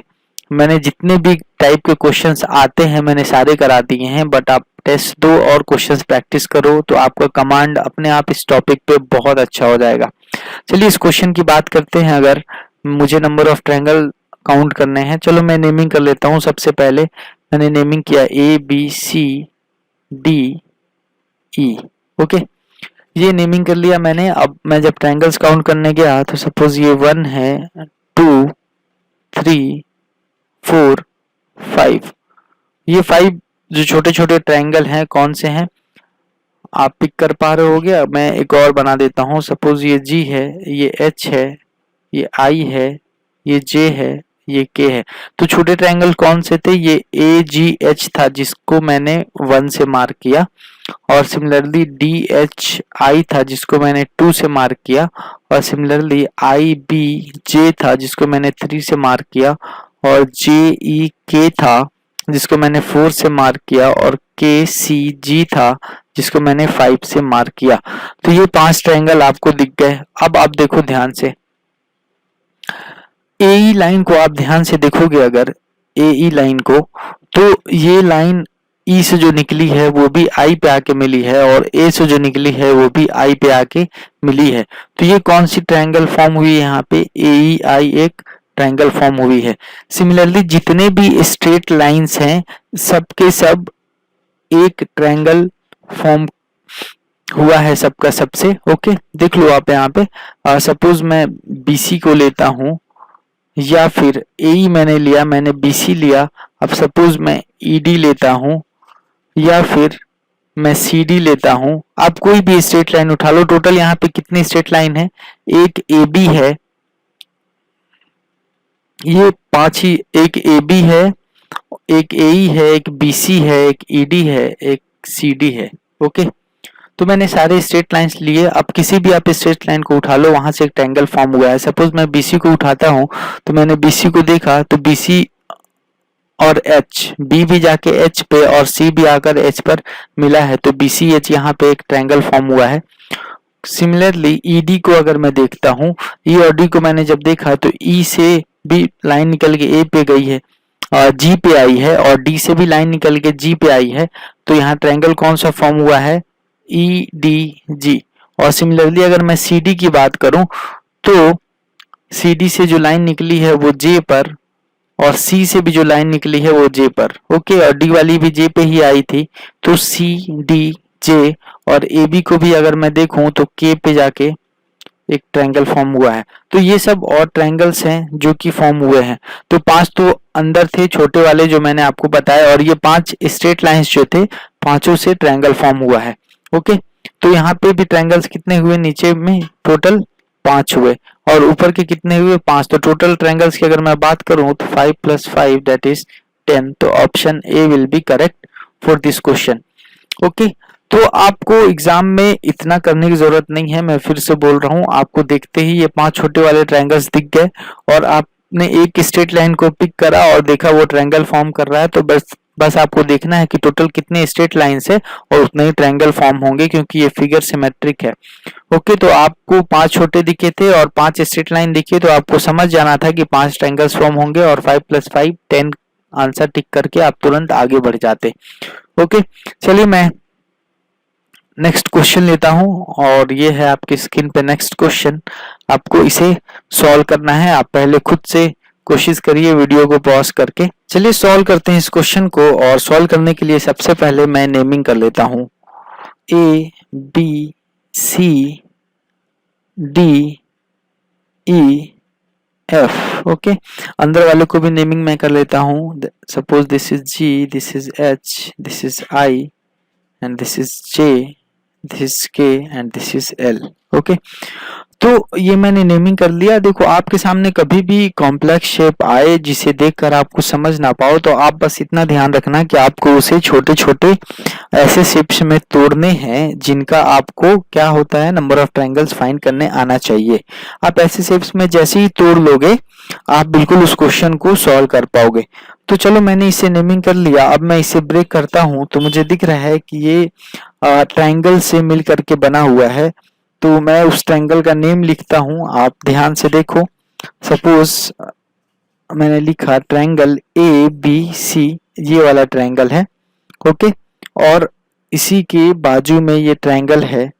मैंने जितने भी टाइप के क्वेश्चंस आते हैं मैंने सारे करा दिए हैं, बट आप टेस्ट दो और क्वेश्चंस प्रैक्टिस करो तो आपका कमांड अपने आप इस टॉपिक पे बहुत अच्छा हो जाएगा। चलिए इस क्वेश्चन की बात करते हैं। अगर मुझे नंबर ऑफ ट्रायंगल काउंट करने हैं, चलो मैं नेमिंग कर लेता हूँ। सबसे पहले मैंने नेमिंग किया ABCDE। ओके, ये नेमिंग कर लिया मैंने। अब मैं जब ट्रायंगल्स काउंट करने गया तो सपोज ये 1 है, 2, 3, 4, 5। ये 5 जो छोटे छोटे ट्रायंगल हैं कौन से हैं आप पिक कर पा रहे होगे। मैं एक और बना देता हूँ। सपोज ये G है, ये H है, ये I है, ये J है, ये K है। तो छोटे ट्रायंगल कौन से थे? ये AGH था जिसको मैंने 1 से मार्क किया, और सिमिलरली DHI था जिसको मैंने 2 से मार्क किया, और सिमिलरली IBJ था जिसको मैंने 3 से मार्क किया, और JEK था जिसको मैंने 4 से मार्क किया, और KCG था जिसको मैंने 5 से मार्क किया। तो ये 5 ट्रायंगल आपको दिख गए। अब आप देखो ध्यान से, AE लाइन को आप ध्यान से देखोगे अगर AE लाइन को, तो ये लाइन E से जो निकली है वो भी I पे आके मिली है, और A से जो निकली है वो भी I पे आके मिली है। तो ये कौन सी ट्रायंगल फॉर्म हुई है? यहाँ पे AEI एक ट्रायंगल फॉर्म हुई है। सिमिलरली जितने भी स्ट्रेट लाइंस हैं सबके सब एक ट्रायंगल फॉर्म हुआ है सबका सबसे। ओके, देख लो आप यहाँ पे। सपोज मैं BC को लेता हूँ, या फिर AE मैंने लिया, मैंने BC लिया। अब सपोज मैं ED लेता हूँ, या फिर मैं CD लेता हूँ। आप कोई भी स्ट्रेट लाइन उठा लो। टोटल यहाँ पे कितनी स्ट्रेट लाइन है? एक AB है, ये 5 ही। एक AB है, एक AE है, एक BC है, एक ED है, एक CD है। ओके, तो मैंने सारे स्ट्रेट लाइंस लिए। अब किसी भी आप स्ट्रेट लाइन को उठा लो, वहां से एक ट्रायंगल फॉर्म हुआ है। सपोज मैं BC को उठाता हूं, तो मैंने BC को देखा तो BC और H, B भी जाके H पे और C भी आकर H पर मिला है, तो BCH यहाँ पे एक ट्रायंगल फॉर्म हुआ है। सिमिलरली ED को अगर मैं देखता हूँ, E और D को मैंने जब देखा तो E से भी लाइन निकल के A पे गई है और G पे आई है, और D से भी लाइन निकल के G पे आई है। तो यहाँ ट्रायंगल कौन सा फॉर्म हुआ है? EDG। और सिमिलरली अगर मैं CD की बात करूं तो CD से जो लाइन निकली है वो J पर, और C से भी जो लाइन निकली है वो J पर। ओके, और D वाली भी J पे ही आई थी, तो CDJ। और AB को भी अगर मैं देखूं तो K पे जाके एक ट्रायंगल फॉर्म हुआ है। तो ये सब और ट्रायंगल्स हैं जो कि फॉर्म हुए हैं। तो 5 तो अंदर थे छोटे वाले जो मैंने आपको बताया, और ये 5 स्ट्रेट लाइंस जो थे, पांचों से ट्रायंगल फॉर्म हुआ है। ओके, तो यहाँ पे भी ट्रायंगल्स कितने हुए? नीचे में टोटल 5 हुए, और ऊपर के कितने हुए? 5। तो टोटल ट्रायंगल्स की अगर मैं बात करूं तो 5 + 5 दैट इज 10। तो option A will be correct for this question. Okay, तो आपको एग्जाम में इतना करने की जरूरत नहीं है। मैं फिर से बोल रहा हूँ, आपको देखते ही ये 5 छोटे वाले ट्रायंगल्स दिख गए, और आपने एक स्ट्रेट लाइन को पिक करा और देखा वो ट्रायंगल फॉर्म कर रहा है। तो बस आपको देखना है कि टोटल कितने स्ट्रेट लाइंस है और उतने ही ट्रायंगल फॉर्म होंगे, क्योंकि ये फिगर सिमेट्रिक है। ओके, तो आपको 5 छोटे दिखे थे और 5 स्ट्रेट लाइन दिखी, तो आपको समझ जाना था कि 5 ट्रायंगल्स फॉर्म होंगे, और 5 + 5 10 आंसर टिक करके आप तुरंत आगे बढ़ जाते। ओके, चलिए मैं नेक्स्ट क्वेश्चन लेता हूं, और ये है आपकी स्क्रीन पे नेक्स्ट क्वेश्चन। आपको इसे सॉल्व करना है। आप पहले खुद से कोशिश करिए वीडियो को पॉज करके। चलिए सॉल्व करते हैं इस क्वेश्चन को, और सॉल्व करने के लिए सबसे पहले मैं नेमिंग कर लेता हूं ABCDEF। ओके, अंदर वाले को भी नेमिंग मैं कर लेता हूं। Suppose this is G, this is H, this is I, and this is J, this is K, and this is L। Okay, तो ये मैंने नेमिंग कर लिया। देखो आपके सामने कभी भी कॉम्प्लेक्स शेप आए जिसे देखकर आपको समझ ना पाओ, तो आप बस इतना ध्यान रखना कि आपको उसे छोटे छोटे ऐसे शेप्स में तोड़ने हैं जिनका आपको क्या होता है, नंबर ऑफ ट्रायंगल्स फाइंड करने आना चाहिए। आप ऐसे शेप्स में जैसे ही तोड़ लोगे आप बिल्कुल उस क्वेश्चन को सॉल्व कर पाओगे। तो चलो मैंने इसे नेमिंग कर लिया। अब मैं इसे ब्रेक करता हूं तो मुझे दिख रहा है कि ये ट्रायंगल से मिल करके बना हुआ है, तो मैं उस ट्रायंगल का नेम लिखता हूं। आप ध्यान से देखो। सपोज मैंने लिखा ट्रायंगल ABC, ये वाला ट्रायंगल है। ओके, और इसी के बाजू में ये ट्रायंगल है,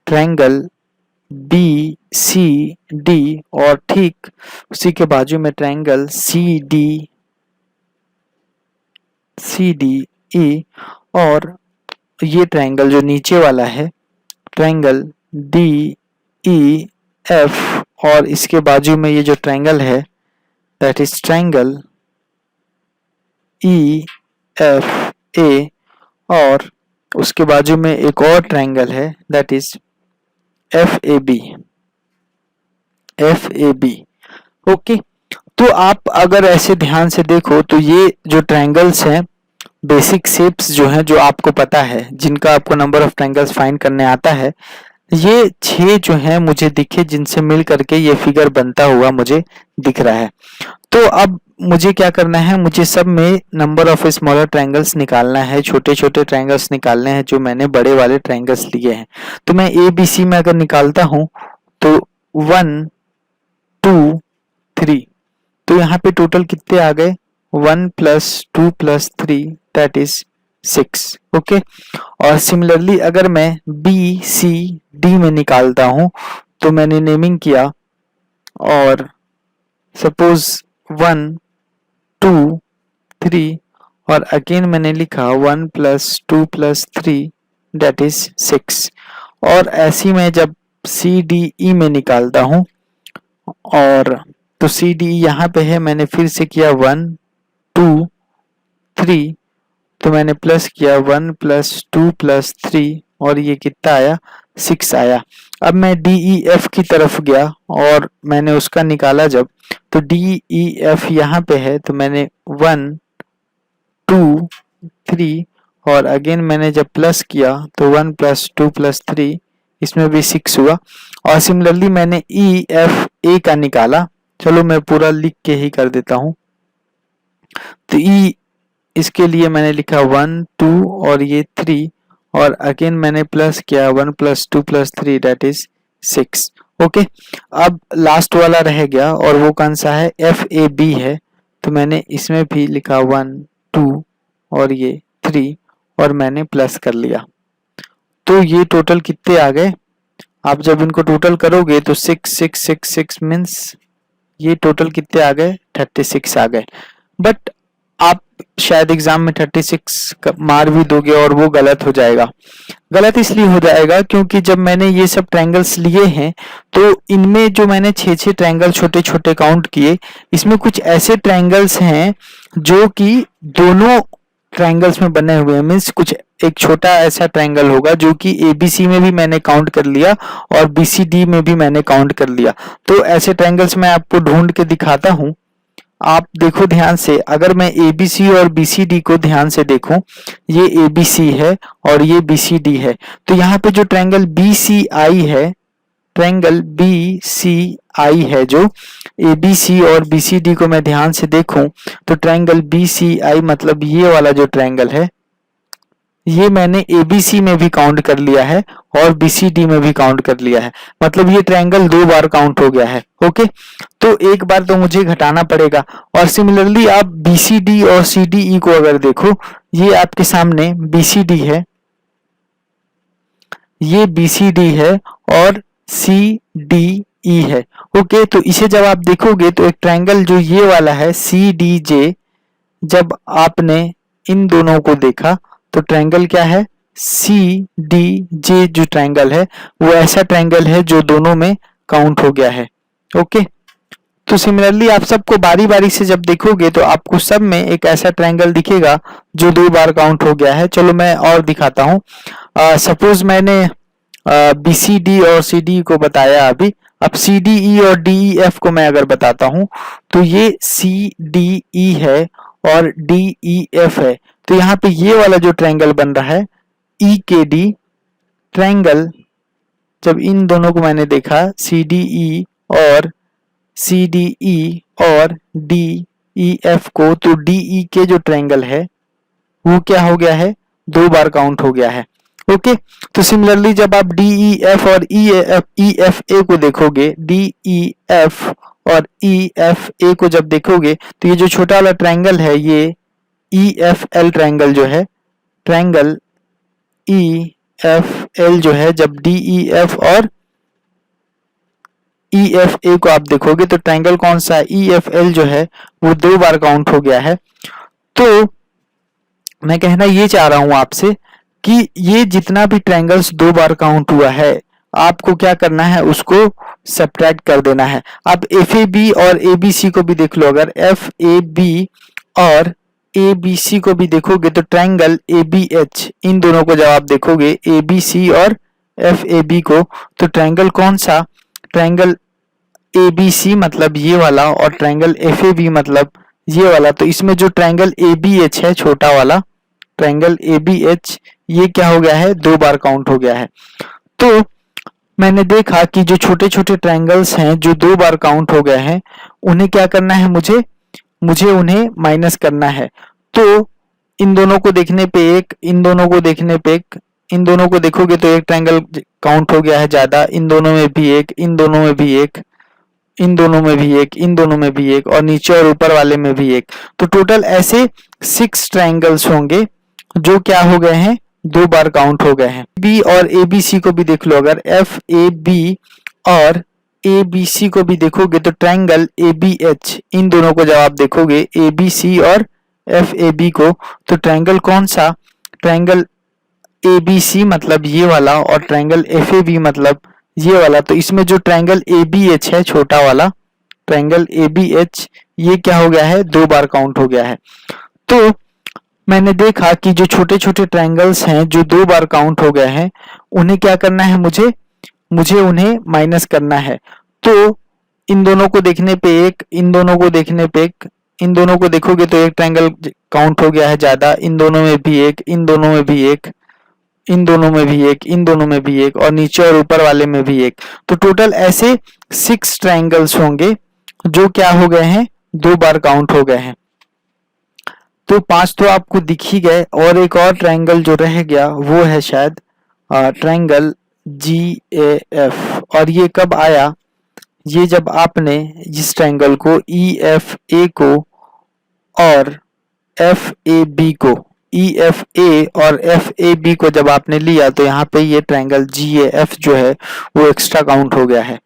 ट्रायंगल BCD, और ठीक उसी के बाजू में ट्रायंगल CDE, और ये ट्रायंगल जो नीचे वाला है ट्रायंगल DEF, और इसके बाजू में ये जो ट्रायंगल है दैट इज ट्रायंगल EFA, और उसके बाजू में एक और ट्रायंगल है दैट इज FAB। ओके, तो आप अगर ऐसे ध्यान से देखो तो ये जो ट्रायंगल्स हैं, बेसिक शेप्स जो हैं, जो आपको पता है, जिनका आपको नंबर ऑफ ट्रायंगल्स फाइंड करने आता है, ये 6 जो हैं मुझे दिखे, जिनसे मिल करके ये फिगर बनता हुआ मुझे दिख रहा है। तो अब मुझे क्या करना है, मुझे सब में नंबर ऑफ स्मॉलर ट्रायंगल्स निकालना है, छोटे छोटे ट्रायंगल्स निकालने हैं जो मैंने बड़े वाले ट्रायंगल्स लिए हैं। तो मैं ABC में अगर निकालता हूं तो 1 2 3, तो यहाँ पे टोटल कितने आ गए, 1 + 2 + 3 दैट इज 6। ओके, और सिमिलरली अगर मैं BCD में निकालता हूं तो मैंने नेमिंग किया, और सपोज 1 2 3, और अगेन मैंने लिखा 1 + 2 + 3 दैट इज 6। और ऐसी मैं जब CDE में निकालता हूं, और तो CDE यहाँ पे है, मैंने फिर से किया 1 2 3, तो मैंने प्लस किया 1 + 2 + 3, और ये कितना आया, 6 आया। अब मैं DEF की तरफ गया और मैंने उसका निकाला जब, तो DEF यहाँ पे है, तो मैंने 1 2 3, और अगेन मैंने जब प्लस किया तो 1 + 2 + 3, इसमें भी 6 हुआ। और सिमिलरली मैंने EFA का निकाला, चलो मैं पूरा लिख के ही कर देता हूँ। तो इसके लिए मैंने लिखा 1 2 और ये 3, और अगेन मैंने प्लस किया 1 + 2 + 3 दैट इज 6। ओके, अब लास्ट वाला रह गया, और वो कौन सा है, FAB है। तो मैंने इसमें भी लिखा 1 2 और ये 3, और मैंने प्लस कर लिया। तो ये टोटल कितने आ गए, आप जब इनको टोटल करोगे तो 6 6 6 6 मीन्स ये टोटल कितने आ गए, 36 आ गए। बट आप शायद एग्जाम में 36 मार भी दोगे और वो गलत हो जाएगा। गलत इसलिए हो जाएगा क्योंकि जब मैंने ये सब ट्रायंगल्स लिए हैं तो इनमें जो मैंने 6 ट्रायंगल छोटे छोटे काउंट किए, इसमें कुछ ऐसे ट्रायंगल्स हैं जो कि दोनों ट्रायंगल्स में बने हुए हैं। मीन्स कुछ एक छोटा ऐसा ट्रायंगल होगा जो कि ABC में भी मैंने काउंट कर लिया और BCD में भी मैंने काउंट कर लिया। तो ऐसे ट्रायंगल्स मैं आपको ढूंढ के दिखाता हूँ, आप देखो ध्यान से। अगर मैं ABC और BCD को ध्यान से देखूं, ये ABC है और ये BCD है, तो यहाँ पे जो ट्रायंगल BCI है, ट्रायंगल BCI है, जो ABC और BCD को मैं ध्यान से देखूं तो ट्रायंगल BCI मतलब ये वाला जो ट्रायंगल है, ये मैंने ABC में भी काउंट कर लिया है और BCD में भी काउंट कर लिया है, मतलब ये ट्रायंगल 2 बार काउंट हो गया है। ओके, तो एक बार तो मुझे घटाना पड़ेगा। और सिमिलरली आप BCD और CDE को अगर देखो, ये आपके सामने BCD है, ये BCD है और CDE है। ओके, तो इसे जब आप देखोगे तो एक ट्रायंगल जो ये वाला है CDJ, जब आपने इन दोनों को देखा तो ट्रायंगल क्या है, CDJ जो ट्रायंगल है वो ऐसा ट्रायंगल है जो दोनों में काउंट हो गया है। ओके, तो सिमिलरली आप सबको बारी बारी से जब देखोगे तो आपको सब में एक ऐसा ट्रायंगल दिखेगा जो 2 बार काउंट हो गया है। चलो मैं और दिखाता हूँ। सपोज मैंने BCD और CDE को बताया अभी, अब CDE और DEF को मैं अगर बताता हूँ तो ये CDE है और DEF है। तो यहाँ पे ये वाला जो ट्रायंगल बन रहा है EKD ट्रायंगल, जब इन दोनों को मैंने देखा CDE और DEF को, तो DE के जो ट्रायंगल है वो क्या हो गया है, 2 बार काउंट हो गया है। ओके, तो सिमिलरली जब आप DEF और EFA को देखोगे, DEF और ई एफ ए को जब देखोगे तो ये जो छोटा वाला ट्रायंगल है ये ई एफ एल ट्रायंगल जो है, ट्रायंगल ई एफ एल जो है, जब डी ई एफ और ई एफ ए को आप देखोगे तो ट्रायंगल कौन सा है, ई एफ एल जो है वो 2 बार काउंट हो गया है। तो मैं कहना ये चाह रहा हूं आपसे कि ये जितना भी ट्रायंगल्स 2 बार काउंट हुआ है आपको क्या करना है, उसको सब्ट्रैक्ट कर देना है। आप एफ ए बी और ए बी सी को भी देख लो, अगर एफ ए बी और ए बी सी को भी देखोगे तो ट्रायंगल ए बी एच, इन दोनों को जब आप देखोगे ए बी सी और एफ ए बी को, तो ट्रायंगल कौन सा, ट्रायंगल ए बी सी मतलब ये वाला और ट्रायंगल एफ ए बी मतलब ये वाला। तो इसमें जो ट्रायंगल ए बी एच है छोटा वाला ट्रायंगल ए बी एच, ये क्या हो गया है, 2 बार काउंट हो गया है। तो मैंने देखा कि जो छोटे छोटे ट्रायंगल्स हैं जो 2 बार काउंट हो गए हैं उन्हें क्या करना है, मुझे उन्हें माइनस करना है। तो इन दोनों को देखने पे एक, इन दोनों को देखने पे एक, इन दोनों को देखोगे तो एक ट्रायंगल काउंट हो गया है ज्यादा, इन दोनों में भी एक, इन दोनों में भी एक, इन दोनों में भी एक, इन दोनों में भी एक, और नीचे और ऊपर वाले में भी एक। तो टोटल ऐसे 6 ट्रायंगल्स होंगे जो क्या हो गए हैं, 2 बार काउंट हो गए हैं। बी और ए बी सी को भी देख लो, अगर एफ ए बी और ए बी सी को भी देखोगे तो ट्रायंगल ए बी एच, इन दोनों को जब आप देखोगे ए बी सी और एफ ए बी को, तो ट्रायंगल कौन सा, ट्रायंगल ए बी सी मतलब ये वाला और ट्रायंगल एफ ए बी मतलब ये वाला। तो इसमें जो ट्रायंगल ए बी एच है छोटा वाला ट्रायंगल ए बी एच, ये क्या हो गया है, 2 बार काउंट हो गया है। तो मैंने देखा कि जो छोटे छोटे ट्रायंगल्स हैं जो 2 बार काउंट हो गए हैं उन्हें क्या करना है, मुझे उन्हें माइनस करना है। तो इन दोनों को देखने पे एक, इन दोनों को देखने पे एक, इन दोनों को देखोगे तो एक ट्रायंगल काउंट हो गया है ज्यादा, इन दोनों में भी एक, इन दोनों में भी एक, इन दोनों में भी एक, इन दोनों में भी एक, और नीचे और ऊपर वाले में भी एक। तो टोटल ऐसे 6 ट्रायंगल्स होंगे जो क्या हो गए हैं, 2 बार काउंट हो गए हैं। तो 5 तो आपको दिख ही गए, और एक और ट्रायंगल जो रह गया वो है शायद ट्रायंगल जी ए एफ। और ये कब आया, ये जब आपने इस ट्रायंगल को ई एफ ए को और एफ ए बी को, ई एफ ए और एफ ए बी को जब आपने लिया तो यहाँ पे ये ट्रायंगल जी ए एफ जो है वो एक्स्ट्रा काउंट हो गया है,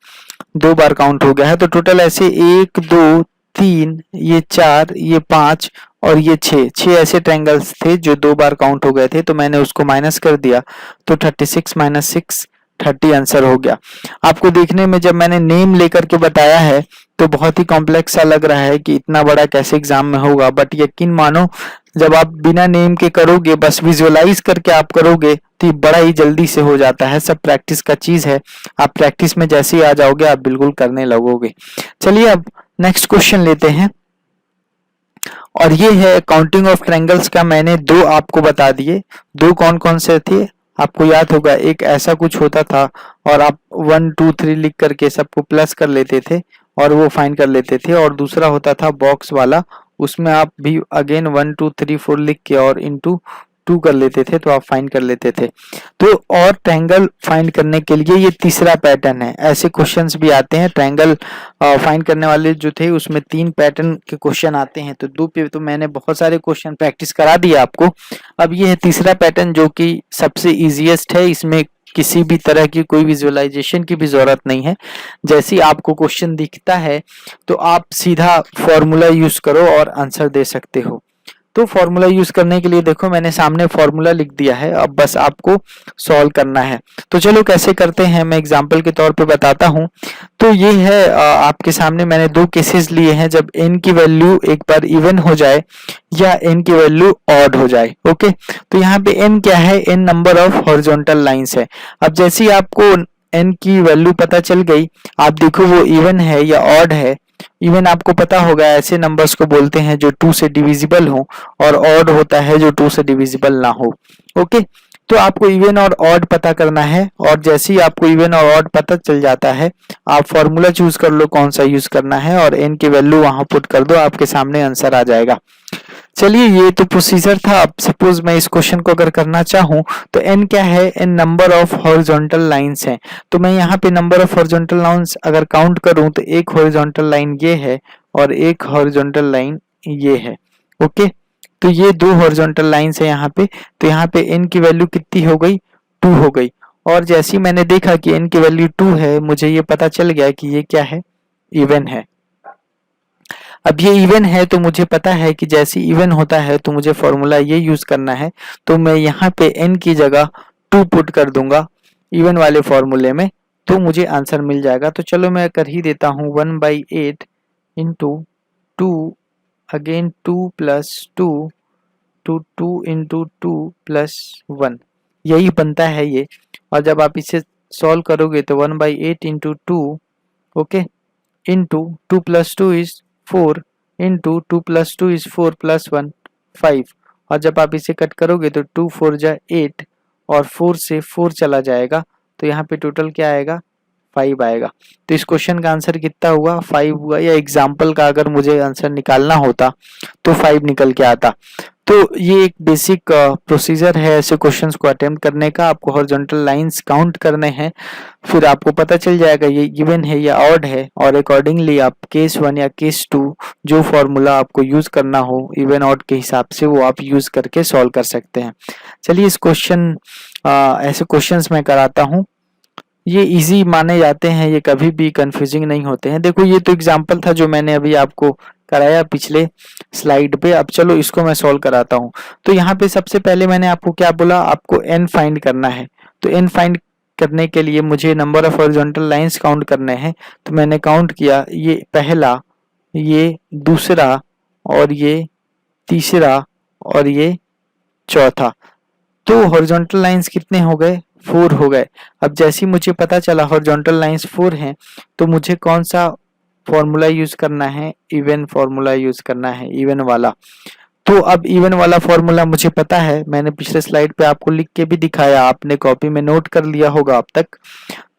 2 बार काउंट हो गया है। तो टोटल ऐसे 1 2 3, ये 4, ये 5 और ये 6 ऐसे ट्रायंगल्स थे जो 2 बार काउंट हो गए थे। तो मैंने उसको माइनस कर दिया तो 36 माइनस 6 30 आंसर हो गया। आपको देखने में जब मैंने नेम लेकर के बताया है तो बहुत ही कॉम्प्लेक्स सा लग रहा है कि इतना बड़ा कैसे एग्जाम में होगा, बट यकीन मानो जब आप बिना नेम के करोगे, बस विजुअलाइज करके आप करोगे तो ये बड़ा ही जल्दी से हो जाता है। सब प्रैक्टिस का चीज है, आप प्रैक्टिस में जैसे ही आ जाओगे आप बिल्कुल करने लगोगे। चलिए अब नेक्स्ट क्वेश्चन लेते हैं, और ये है काउंटिंग ऑफ ट्रायंगल्स का। मैंने 2 आपको बता दिए, 2 कौन कौन से थे आपको याद होगा। एक ऐसा कुछ होता था और आप 1 2 3 लिख करके सबको प्लस कर लेते थे और वो फाइंड कर लेते थे, और दूसरा होता था बॉक्स वाला, उसमें आप भी अगेन 1 2 3 4 लिख के और इनटू 2 कर लेते थे तो आप फाइंड कर लेते थे। तो और ट्रायंगल फाइंड करने के लिए ये तीसरा पैटर्न है। ऐसे क्वेश्चंस भी आते हैं, ट्रायंगल फाइंड करने वाले जो थे उसमें 3 पैटर्न के क्वेश्चन आते हैं। तो 2 पे तो मैंने बहुत सारे क्वेश्चन प्रैक्टिस करा दिए आपको। अब ये है तीसरा पैटर्न जो कि सबसे इजीएस्ट है, इसमें किसी भी तरह की कोई विजुअलाइजेशन की भी जरूरत नहीं है। जैसे आपको क्वेश्चन दिखता है तो आप सीधा फॉर्मूला यूज करो और आंसर दे सकते हो। तो फॉर्मूला यूज करने के लिए देखो मैंने सामने फॉर्मूला लिख दिया है, अब बस आपको सॉल्व करना है। तो चलो कैसे करते हैं मैं एग्जांपल के तौर पे बताता हूं। तो ये है आपके सामने मैंने 2 केसेस लिए हैं, जब n की वैल्यू एक बार इवन हो जाए या n की वैल्यू ऑड हो जाए। ओके, तो यहाँ पे n क्या है, n number of horizontal lines है। अब जैसे ही आपको n की वैल्यू पता चल गई, आप देखो वो इवन है या ऑड है। इवन आपको पता होगा ऐसे नंबर्स को बोलते हैं जो 2 से डिविजिबल हो, और ऑड होता है जो 2 से डिविजिबल ना हो। ओके, तो आपको इवन और ऑड पता करना है, और जैसे ही आपको इवन और ऑड पता चल जाता है आप फॉर्मूला चूज कर लो कौन सा यूज करना है और n की वैल्यू वहां पुट कर दो, आपके सामने आंसर आ जाएगा। चलिए ये तो प्रोसीजर था। अब सपोज मैं इस क्वेश्चन को अगर करना चाहूँ तो n क्या है, n number of horizontal lines हैं। तो मैं यहाँ पे नंबर ऑफ हॉरिजॉन्टल लाइंस अगर काउंट करूँ तो एक हॉरिजॉन्टल लाइन ये है और एक हॉरिजॉन्टल लाइन ये है। ओके, तो ये दो हॉरिजॉन्टल लाइंस है यहाँ पे। तो यहाँ पे n की वैल्यू कितनी हो गई, 2 हो गई। और जैसे ही मैंने देखा कि n की वैल्यू 2 है, मुझे ये पता चल गया कि ये क्या है, इवन है। अब ये इवन है तो मुझे पता है कि जैसे इवन होता है तो मुझे फॉर्मूला ये यूज करना है। तो मैं यहाँ पे n की जगह 2 पुट कर दूंगा इवन वाले फॉर्मूले में, तो मुझे आंसर मिल जाएगा। तो चलो मैं कर ही देता हूँ, 1/8 into 2 again 2 plus 2 two 2 into 2 plus 1, यही बनता है ये। और जब आप इसे सॉल्व करोगे तो 1/8 into 2, okay, into 2 plus 2 is 4 into 2 plus 2 is 4 plus 1 5। और जब आप इसे कट करोगे तो 2 4 जा 8 और 4 से 4 चला जाएगा, तो यहाँ पे टोटल क्या आएगा, 5 आएगा। तो इस क्वेश्चन का आंसर कितना हुआ, 5 हुआ। या एग्जाम्पल का अगर मुझे आंसर निकालना होता तो 5 निकल के आता। तो ये एक बेसिक प्रोसीजर है ऐसे क्वेश्चंस को अटेम्प्ट करने का। आपको हॉरिजॉन्टल लाइंस काउंट करने हैं, फिर आपको पता चल जाएगा ये इवन है या ऑड है, और अकॉर्डिंगली आप केस 1 या केस 2 जो फॉर्मूला आपको यूज करना हो इवन ऑड के हिसाब से वो आप यूज करके सॉल्व कर सकते हैं। चलिए इस क्वेश्चन ऐसे क्वेश्चंस मैं कराता हूँ। ये इजी माने जाते हैं, ये कभी भी कंफ्यूजिंग नहीं होते हैं। देखो ये तो एग्जांपल था जो मैंने अभी आपको कराया पिछले स्लाइड पे। अब चलो इसको मैं सॉल्व कराता हूँ। तो यहाँ पे सबसे पहले मैंने आपको क्या बोला, आपको n फाइंड करना है। तो n फाइंड करने के लिए मुझे number of horizontal lines count करने हैं। तो मैंने काउंट किया, ये पहला, ये दूसरा, और ये तीसरा, और ये चौथा। तो हॉरिजॉन्टल लाइंस कितने हो गए, 4 हो गए। अब जैसे ही मुझे पता चला हॉरिजॉन्टल लाइंस 4 हैं, तो मुझे कौन सा फॉर्मूला यूज करना है, इवन फॉर्मूला यूज करना है, इवन वाला। तो अब इवन वाला फॉर्मूला मुझे पता है, मैंने पिछले स्लाइड पे आपको लिख के भी दिखाया, आपने कॉपी में नोट कर लिया होगा अब तक।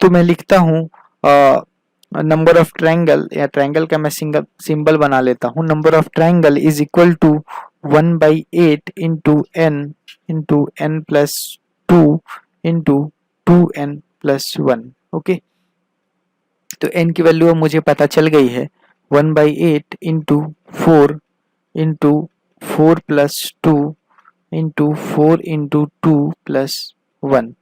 तो मैं लिखता हूँ नंबर ऑफ ट्रायंगल, या ट्रायंगल का मैं सिंगल सिंबल बना लेता हूँ। Number of triangle is equal to 1/8 into n plus 2 into 2n plus 1। Okay, तो n की वैल्यू अब मुझे पता चल गई है, 1/8 into 4 into 4 plus 2 into 4 into 2 plus 1।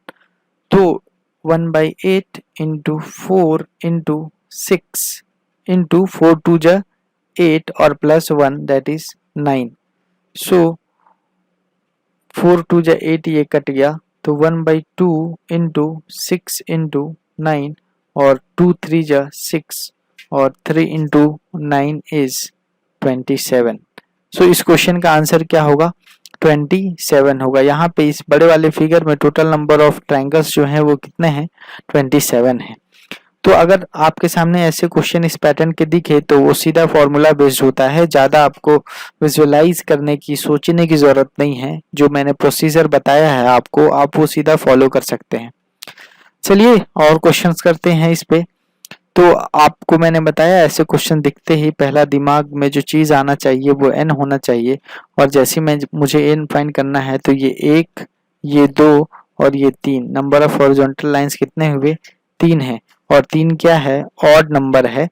तो 1/8 इंटू 4 इंटू 6 इंटू 4 2 जा 8 और प्लस 1 दैट इज 9। सो 4 2 जा 8 ये कट गया, तो 1/2 इंटू 6 इंटू 9 और 2 3 जा 6 और 3 इंटू 9 इज 27। सो इस क्वेश्चन का आंसर क्या होगा, 27 होगा। यहाँ पे इस बड़े वाले फिगर में टोटल नंबर ऑफ ट्रायंगल्स जो हैं वो कितने हैं, 27 हैं। तो अगर आपके सामने ऐसे क्वेश्चन इस पैटर्न के दिखे तो वो सीधा फॉर्मूला बेस्ड होता है, ज़्यादा आपको विजुअलाइज करने की, सोचने की ज़रूरत नहीं है। जो मैंने प्रोसीजर बताया है आपको, आप वो सीधा फॉलो कर सकते हैं। चलिए और क्वेश्चंस करते हैं इस पे। तो आपको मैंने बताया ऐसे क्वेश्चन दिखते ही पहला दिमाग में जो चीज़ आना चाहिए वो n होना चाहिए। और जैसे मैं मुझे n फाइंड करना है तो ये 1, ये 2 और ये 3 नंबर ऑफ हॉरिजॉन्टल लाइंस कितने हुए, 3 है। और 3 क्या है, ऑड नंबर है।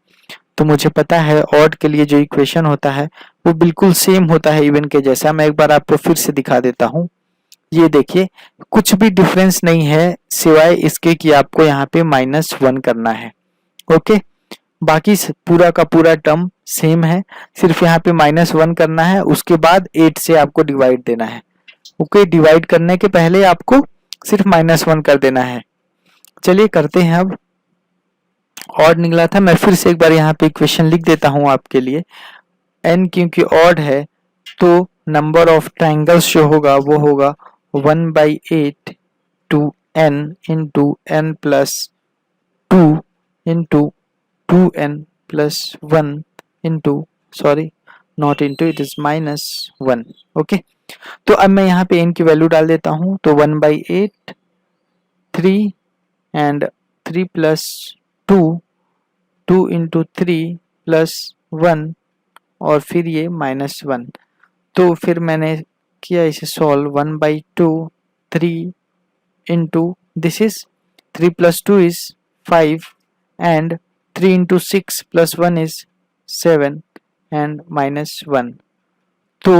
तो मुझे पता है ऑड के लिए जो इक्वेशन होता है वो बिल्कुल सेम होता है इवन के जैसा। मैं एक बार आपको फिर से दिखा देता हूँ। ये देखिए कुछ भी डिफरेंस नहीं है सिवाय इसके कि आपको यहाँ पे -1 करना है। ओके, बाकी पूरा का पूरा टर्म सेम है, सिर्फ यहाँ पे -1 करना है, उसके बाद 8 से आपको डिवाइड देना है। ओके, डिवाइड करने के पहले आपको सिर्फ -1 कर देना है। चलिए करते हैं अब। ऑड निकला था, मैं फिर से एक बार यहाँ पे इक्वेशन लिख देता हूँ आपके लिए। n क्योंकि ऑड है तो नंबर ऑफ ट्रायंगल्स जो होगा वो होगा 1/8 to n into n plus 2 into 2n plus 1 into, sorry not into, it is -1। Okay, तो अब मैं यहाँ पे n की वैल्यू डाल देता हूँ। तो 1/8 3 एंड 3 प्लस 2 2 इंटू 3 प्लस 1 और फिर ये -1। तो फिर मैंने किया इसे solve, 1/2 3 into this is 3 plus 2 is 5 and 3 into 6 plus 1 is 7 and minus 1। तो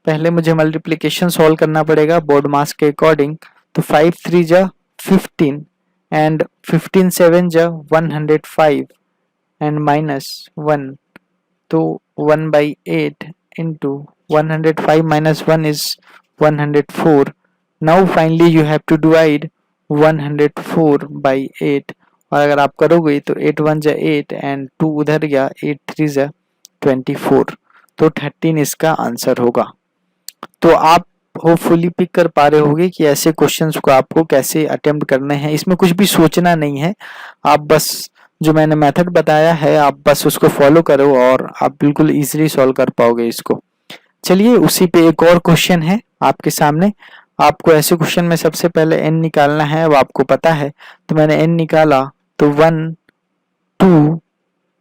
पहले मुझे मल्टीप्लिकेशन सॉल्व करना पड़ेगा बोर्ड मास के अकॉर्डिंग। तो 5 3 जा 15 एंड 15 7 जा 105 एंड माइनस 1। तो 1/8 into 105 minus 1 is 104। Now finally you have to divide 104 by 8 और अगर आप करोगे तो 8 1 जा 8 एंड 2 उधर गया, 8 3 जा 24। तो 13 इसका आंसर होगा। तो आप होपफुली पिक कर पा रहे होंगे कि ऐसे क्वेश्चंस को आपको कैसे अटेम्प्ट करने हैं। इसमें कुछ भी सोचना नहीं है, आप बस जो मैंने मेथड बताया है आप बस उसको फॉलो करो और आप बिल्कुल इजीली सॉल्व कर पाओगे इसको। चलिए उसी पे एक और क्वेश्चन है आपके सामने। आपको ऐसे क्वेश्चन में सबसे पहले n निकालना है, अब आपको पता है। तो मैंने n निकाला तो 1 2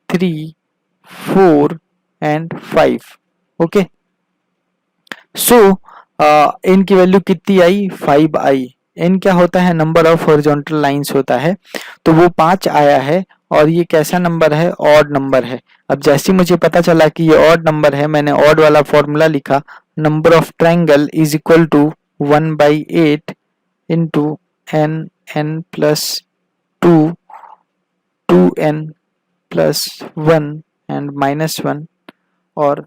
3 4 एंड 5। ओके, सो n की वैल्यू कितनी आई, 5 आई। n क्या होता है, नंबर ऑफ हॉरिजॉन्टल लाइंस होता है। तो वो 5 आया है और ये कैसा नंबर है, ऑड नंबर है। अब जैसे मुझे पता चला कि ये ऑड नंबर है, मैंने ऑड वाला फॉर्मूला लिखा, number of triangle is equal to 1/8 into n plus 2 2n plus 1 and minus 1। और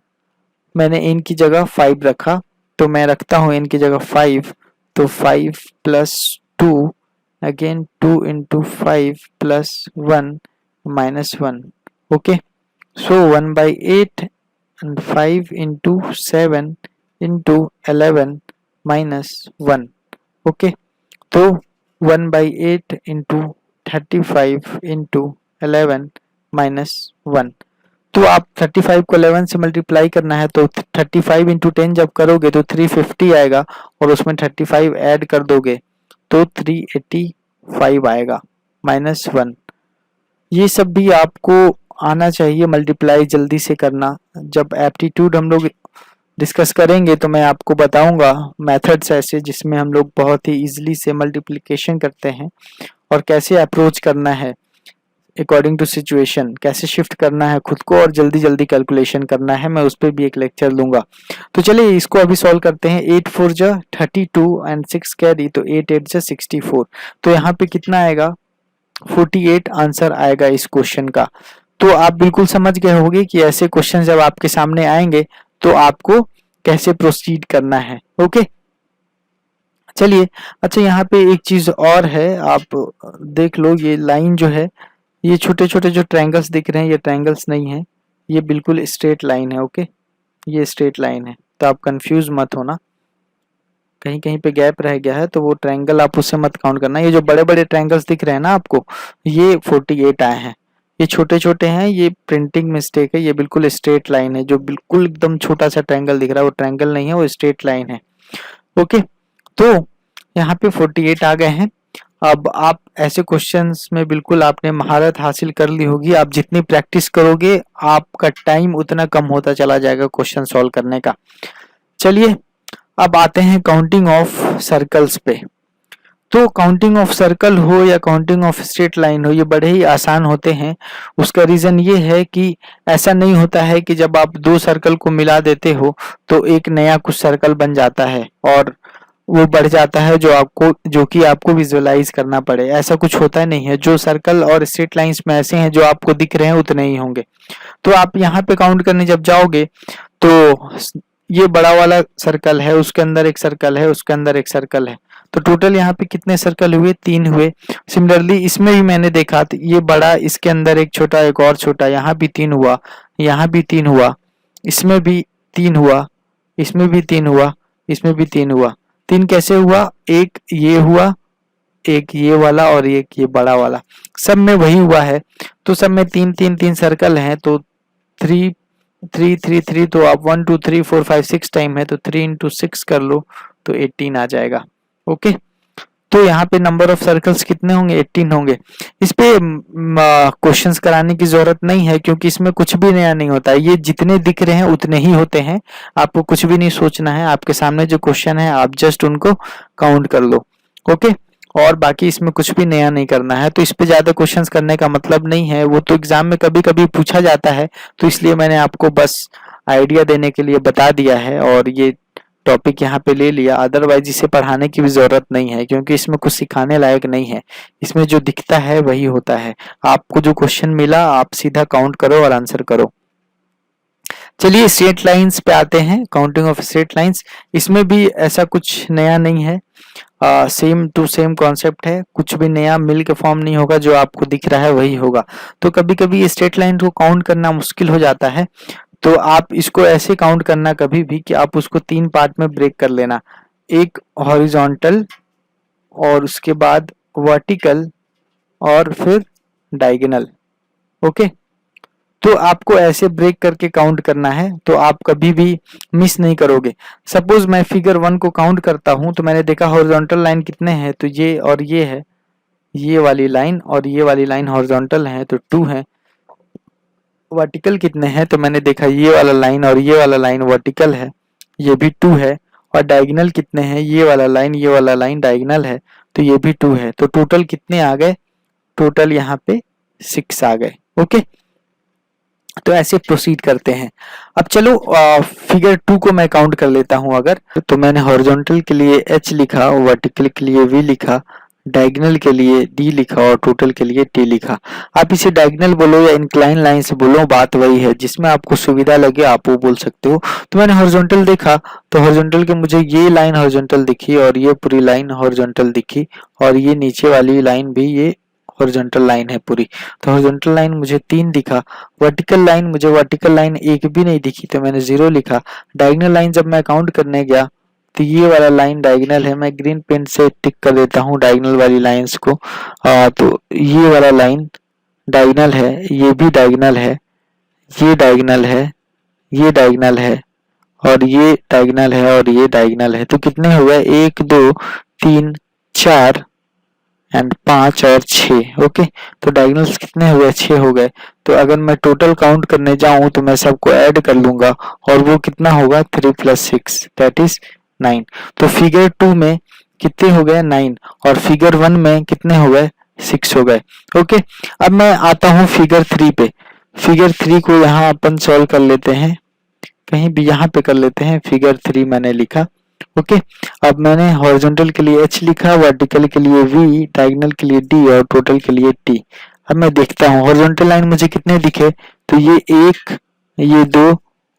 मैंने n की जगह 5 रखा, तो मैं रखता हूँ n की जगह 5। तो 5 plus 2 again 2 into 5 plus 1 minus 1। Okay, so 1/8 and 5 into 7 into 11 minus 1। Okay, तो 1/8 इंटू 35 इंटू 11 माइनस 1। तो आप 35 को 11 से मल्टीप्लाई करना है, तो 35 इंटू 10 जब करोगे तो 350 आएगा और उसमें 35 ऐड कर दोगे तो 385 आएगा माइनस 1। ये सब भी आपको आना चाहिए मल्टीप्लाई जल्दी से करना। जब एप्टीट्यूड हम लोग डिस्कस करेंगे तो मैं आपको बताऊंगा मेथड्स ऐसे जिसमें हम लोग बहुत ही इजीली से मल्टीप्लिकेशन करते हैं और कैसे अप्रोच करना है अकॉर्डिंग टू सिचुएशन, कैसे शिफ्ट करना है खुद को और जल्दी जल्दी कैलकुलेशन करना है। मैं उस पर भी एक लेक्चर लूंगा। तो चलिए इसको अभी सॉल्व करते हैं। 8 4 जा 32 एंड 6 कैरी, तो 8 8 जा 64। तो यहाँ पे कितना आएगा, 48 आंसर आएगा इस क्वेश्चन का। तो आप बिल्कुल समझ गए होंगे कि ऐसे क्वेश्चन जब आपके सामने आएंगे तो आपको कैसे प्रोसीड करना है। ओके, चलिए। अच्छा, यहाँ पे एक चीज और है, आप देख लो, ये लाइन जो है, ये छोटे छोटे जो ट्रायंगल्स दिख रहे हैं ये ट्रायंगल्स नहीं है, ये बिल्कुल स्ट्रेट लाइन है। ओके, ये स्ट्रेट लाइन है, तो आप कंफ्यूज मत होना, कहीं कहीं पे गैप रह गया है तो वो ट्रायंगल आप उससे मत काउंट करना। ये जो बड़े बड़े ट्रायंगल्स दिख रहे हैं ना आपको, ये 48 आए हैं। ये छोटे छोटे हैं, ये प्रिंटिंग मिस्टेक है, ये बिल्कुल स्ट्रेट लाइन है। जो बिल्कुल एकदम छोटा सा ट्रायंगल दिख रहा है वो ट्रायंगल नहीं है, वो स्ट्रेट लाइन है। ओके, तो यहाँ पे 48 आ गए हैं। अब आप ऐसे क्वेश्चंस में बिल्कुल आपने महारत हासिल कर ली होगी। आप जितनी प्रैक्टिस करोगे आपका टाइम उतना कम होता चला जाएगा क्वेश्चन सॉल्व करने का। चलिए अब आते हैं काउंटिंग ऑफ सर्कल्स पे। तो काउंटिंग ऑफ सर्कल हो या काउंटिंग ऑफ स्ट्रेट लाइन हो, ये बड़े ही आसान होते हैं। उसका रीजन ये है कि ऐसा नहीं होता है कि जब आप दो सर्कल को मिला देते हो तो एक नया कुछ सर्कल बन जाता है और वो बढ़ जाता है जो कि आपको विजुअलाइज करना पड़े। ऐसा कुछ होता नहीं है। जो सर्कल और स्ट्रेट लाइंस में ऐसे हैं जो आपको दिख रहे हैं उतने ही होंगे। तो आप यहाँ पे काउंट करने जब जाओगे तो ये बड़ा वाला सर्कल है, उसके अंदर एक सर्कल है, उसके अंदर एक सर्कल है, तो टोटल यहाँ पे कितने सर्कल हुए, 3 हुए। सिमिलरली इसमें भी मैंने देखा ये बड़ा, इसके अंदर एक छोटा, एक और छोटा, यहाँ भी 3 हुआ, यहाँ भी 3 हुआ, इसमें भी 3 हुआ, इसमें भी 3 हुआ, इसमें भी 3 हुआ। 3 कैसे हुआ, एक ये हुआ, एक ये वाला और एक ये बड़ा वाला, सब में वही हुआ है। तो सब में 3 3 3 सर्कल हैं, तो 3 3 3 3, तो आप 1 2 3 4 5 6 टाइम है, तो 3 इंटू 6 कर लो तो 18 आ जाएगा। ओके, तो यहाँ पे नंबर ऑफ सर्कल्स कितने होंगे, 18 होंगे। इस पे क्वेश्चंस कराने की जरूरत नहीं है क्योंकि इसमें कुछ भी नया नहीं होता है, ये जितने दिख रहे हैं उतने ही होते हैं। आपको कुछ भी नहीं सोचना है, आपके सामने जो क्वेश्चन है आप जस्ट उनको काउंट कर लो, ओके। और बाकी इसमें कुछ भी नया नहीं करना है, तो इस पे ज्यादा क्वेश्चंस करने का मतलब नहीं है, वो तो एग्जाम में कभी कभी पूछा जाता है, तो इसलिए मैंने आपको बस आइडिया देने के लिए बता दिया है और ये टॉपिक यहाँ पे ले लिया। अदरवाइज इसे पढ़ाने की भी जरूरत नहीं है क्योंकि इसमें कुछ सिखाने लायक नहीं है, इसमें जो दिखता है वही होता है। आपको जो क्वेश्चन मिला आप सीधा काउंट करो और आंसर करो। चलिए स्ट्रेट लाइंस पे आते हैं, काउंटिंग ऑफ स्ट्रेट लाइंस। इसमें भी ऐसा कुछ नया नहीं है, सेम टू सेम कॉन्सेप्ट है, कुछ भी नया मिल के फॉर्म नहीं होगा, जो आपको दिख रहा है वही होगा। तो कभी कभी स्ट्रेट लाइन को काउंट करना मुश्किल हो जाता है, तो आप इसको ऐसे काउंट करना कभी भी कि आप उसको 3 पार्ट में ब्रेक कर लेना, एक हॉरिजॉन्टल और उसके बाद वर्टिकल और फिर डायगोनल, ओके। तो आपको ऐसे ब्रेक करके काउंट करना है, तो आप कभी भी मिस नहीं करोगे। सपोज मैं फिगर 1 को काउंट करता हूं, तो मैंने देखा हॉरिजॉन्टल लाइन कितने हैं, तो ये और ये है, ये वाली लाइन और ये वाली लाइन हॉरिजॉन्टल है तो 2 है। वर्टिकल कितने हैं, तो मैंने देखा ये वाला लाइन और ये वाला लाइन वर्टिकल है, ये भी 2 है। और डायगोनल कितने हैं, ये वाला लाइन ये वाला लाइन डायगोनल है, तो ये भी 2 है। तो टोटल कितने आ गए, टोटल यहाँ पे 6 आ गए, ओके। तो ऐसे प्रोसीड करते हैं। अब चलो फिगर 2 को मैं काउंट कर लेता हूं अगर, तो मैंने हॉरिजॉन्टल के लिए H लिखा, वर्टिकल के लिए V लिखा, डायगोनल के लिए D लिखा और टोटल के लिए T लिखा। आप इसे डायगोनल बोलो या इंक्लाइन लाइन से बोलो, बात वही है, जिसमें आपको सुविधा लगे आप वो बोल सकते हो। तो मैंने हॉरिजॉन्टल देखा, तो हॉरिजॉन्टल के मुझे ये लाइन हॉरिजॉन्टल दिखी और ये पूरी लाइन हॉरिजॉन्टल दिखी और ये नीचे वाली लाइन भी ये हॉरिजॉन्टल लाइन है पूरी, तो हॉरिजॉन्टल लाइन मुझे 3 दिखा। वर्टिकल लाइन मुझे वर्टिकल लाइन एक भी नहीं दिखी, तो मैंने 0 लिखा। डायगोनल लाइन जब मैं काउंट करने गया तो ये वाला लाइन डायगोनल है, मैं ग्रीन पेन से टिक कर देता हूँ डायगोनल वाली लाइंस को। तो ये वाला लाइन डायगोनल है, ये भी डायगोनल है, ये डायगोनल है, ये डायगोनल है और ये डायगोनल है और ये डायगोनल है। तो कितने हो गए, 1 2 3 4 एंड 5 और 6, ओके। तो डायगोनल्स कितने हो गए, 6 हो गए। तो अगर मैं टोटल काउंट करने जाऊं तो मैं सबको ऐड कर लूंगा और वो कितना होगा, 3 + 6 दैट इज 9। तो फिगर 2 में कितने हो गए, 9 और फिगर 1 में कितने हो गए, 6 हो गए, ओके। अब मैं आता हूं फिगर 3 पे। फिगर 3 को यहाँ अपन सॉल्व कर लेते हैं, कहीं भी यहाँ पे कर लेते हैं। फिगर 3 मैंने लिखा, ओके। अब मैंने हॉरिजॉन्टल के लिए H लिखा, वर्टिकल के लिए V, डायगोनल के लिए D और टोटल के लिए T। अब मैं देखता हूँ हॉरिजॉन्टल लाइन मुझे कितने दिखे, तो ये 1, ये 2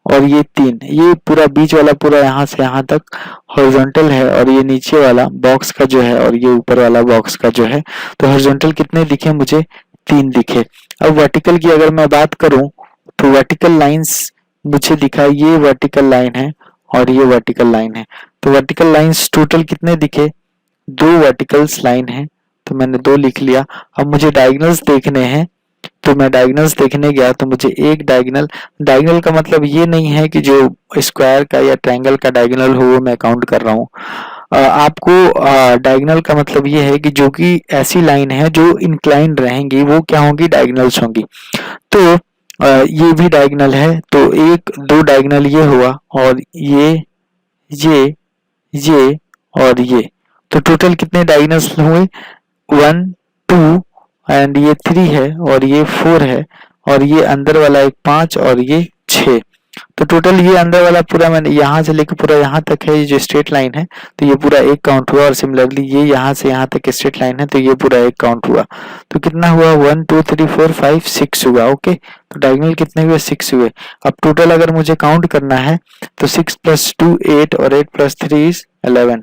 और ये 3, ये पूरा बीच वाला पूरा यहाँ से यहाँ तक हॉरिजॉन्टल है और ये नीचे वाला बॉक्स का जो है और ये ऊपर वाला बॉक्स का जो है, तो हॉरिजॉन्टल कितने दिखे मुझे, 3 दिखे। अब वर्टिकल की अगर मैं बात करूं तो वर्टिकल लाइंस मुझे दिखा, ये वर्टिकल लाइन है और ये वर्टिकल लाइन है। तो वर्टिकल लाइंस टोटल कितने दिखे, 2 वर्टिकल्स लाइन है, तो मैंने 2 लिख लिया। अब मुझे डायगोनल्स देखने हैं, तो मैं डायगोनल्स देखने गया तो मुझे एक डायगोनल, डायगोनल का मतलब ये नहीं है कि जो स्क्वायर का या ट्रायंगल का डायगोनल हो वो मैं काउंट कर रहा हूँ। आपको डायगोनल का मतलब ये है कि जो कि ऐसी लाइन है जो इंक्लाइन रहेंगी वो क्या होंगी, डायगोनल्स होंगी। तो ये भी डायगोनल है, तो 1 2 डायगोनल ये हुआ और ये और ये, तो टोटल कितने डायगोनल्स हुए, 1 2 एंड ये 3 है और ये 4 है और ये अंदर वाला एक 5 और ये 6। तो टोटल ये अंदर वाला पूरा मैंने यहाँ से लेकर पूरा यहाँ तक है, ये जो स्ट्रेट लाइन है तो ये पूरा एक काउंट हुआ और सिमिलरली ये यहाँ से यहाँ तक स्ट्रेट लाइन है तो ये पूरा एक काउंट हुआ। तो कितना हुआ, 1 2 3 4 5 6 हुआ, ओके। तो डायगोनल कितने हुए, 6 हुए। अब टोटल अगर मुझे काउंट करना है तो 6 + 2 8 और 8 + 3 इज 11।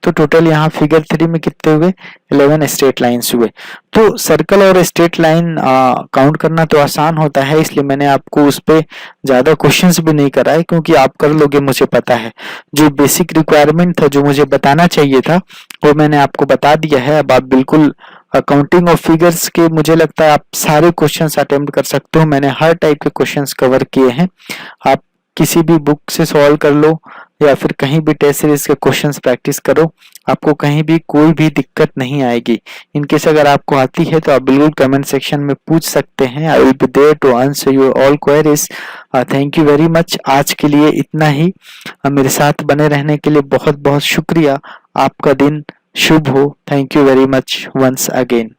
तो टोटल यहाँ फिगर 3 में कितने हुए, 11 स्ट्रेट लाइंस हुए। तो सर्कल और स्ट्रेट लाइन काउंट करना तो आसान होता है, इसलिए मैंने आपको उस पे ज्यादा क्वेश्चंस भी नहीं कराए क्योंकि आप कर लोगे मुझे पता है। जो बेसिक रिक्वायरमेंट था जो मुझे बताना चाहिए था वो मैंने आपको बता दिया है। अब आप बिल्कुल काउंटिंग ऑफ फिगर्स के मुझे लगता है आप सारे क्वेश्चंस अटेम्प्ट कर सकते हो। मैंने हर टाइप के क्वेश्चंस कवर किए हैं, आप किसी भी बुक से सॉल्व कर लो, या फिर कहीं भी टेस्ट सीरीज के क्वेश्चंस प्रैक्टिस करो, आपको कहीं भी कोई भी दिक्कत नहीं आएगी। इनकेस अगर आपको आती है तो आप बिल्कुल कमेंट सेक्शन में पूछ सकते हैं। I will be there to answer your all queries. Thank you very much. आज के लिए इतना ही। मेरे साथ बने रहने के लिए बहुत बहुत शुक्रिया। आपका दिन शुभ हो। Thank you very much once again.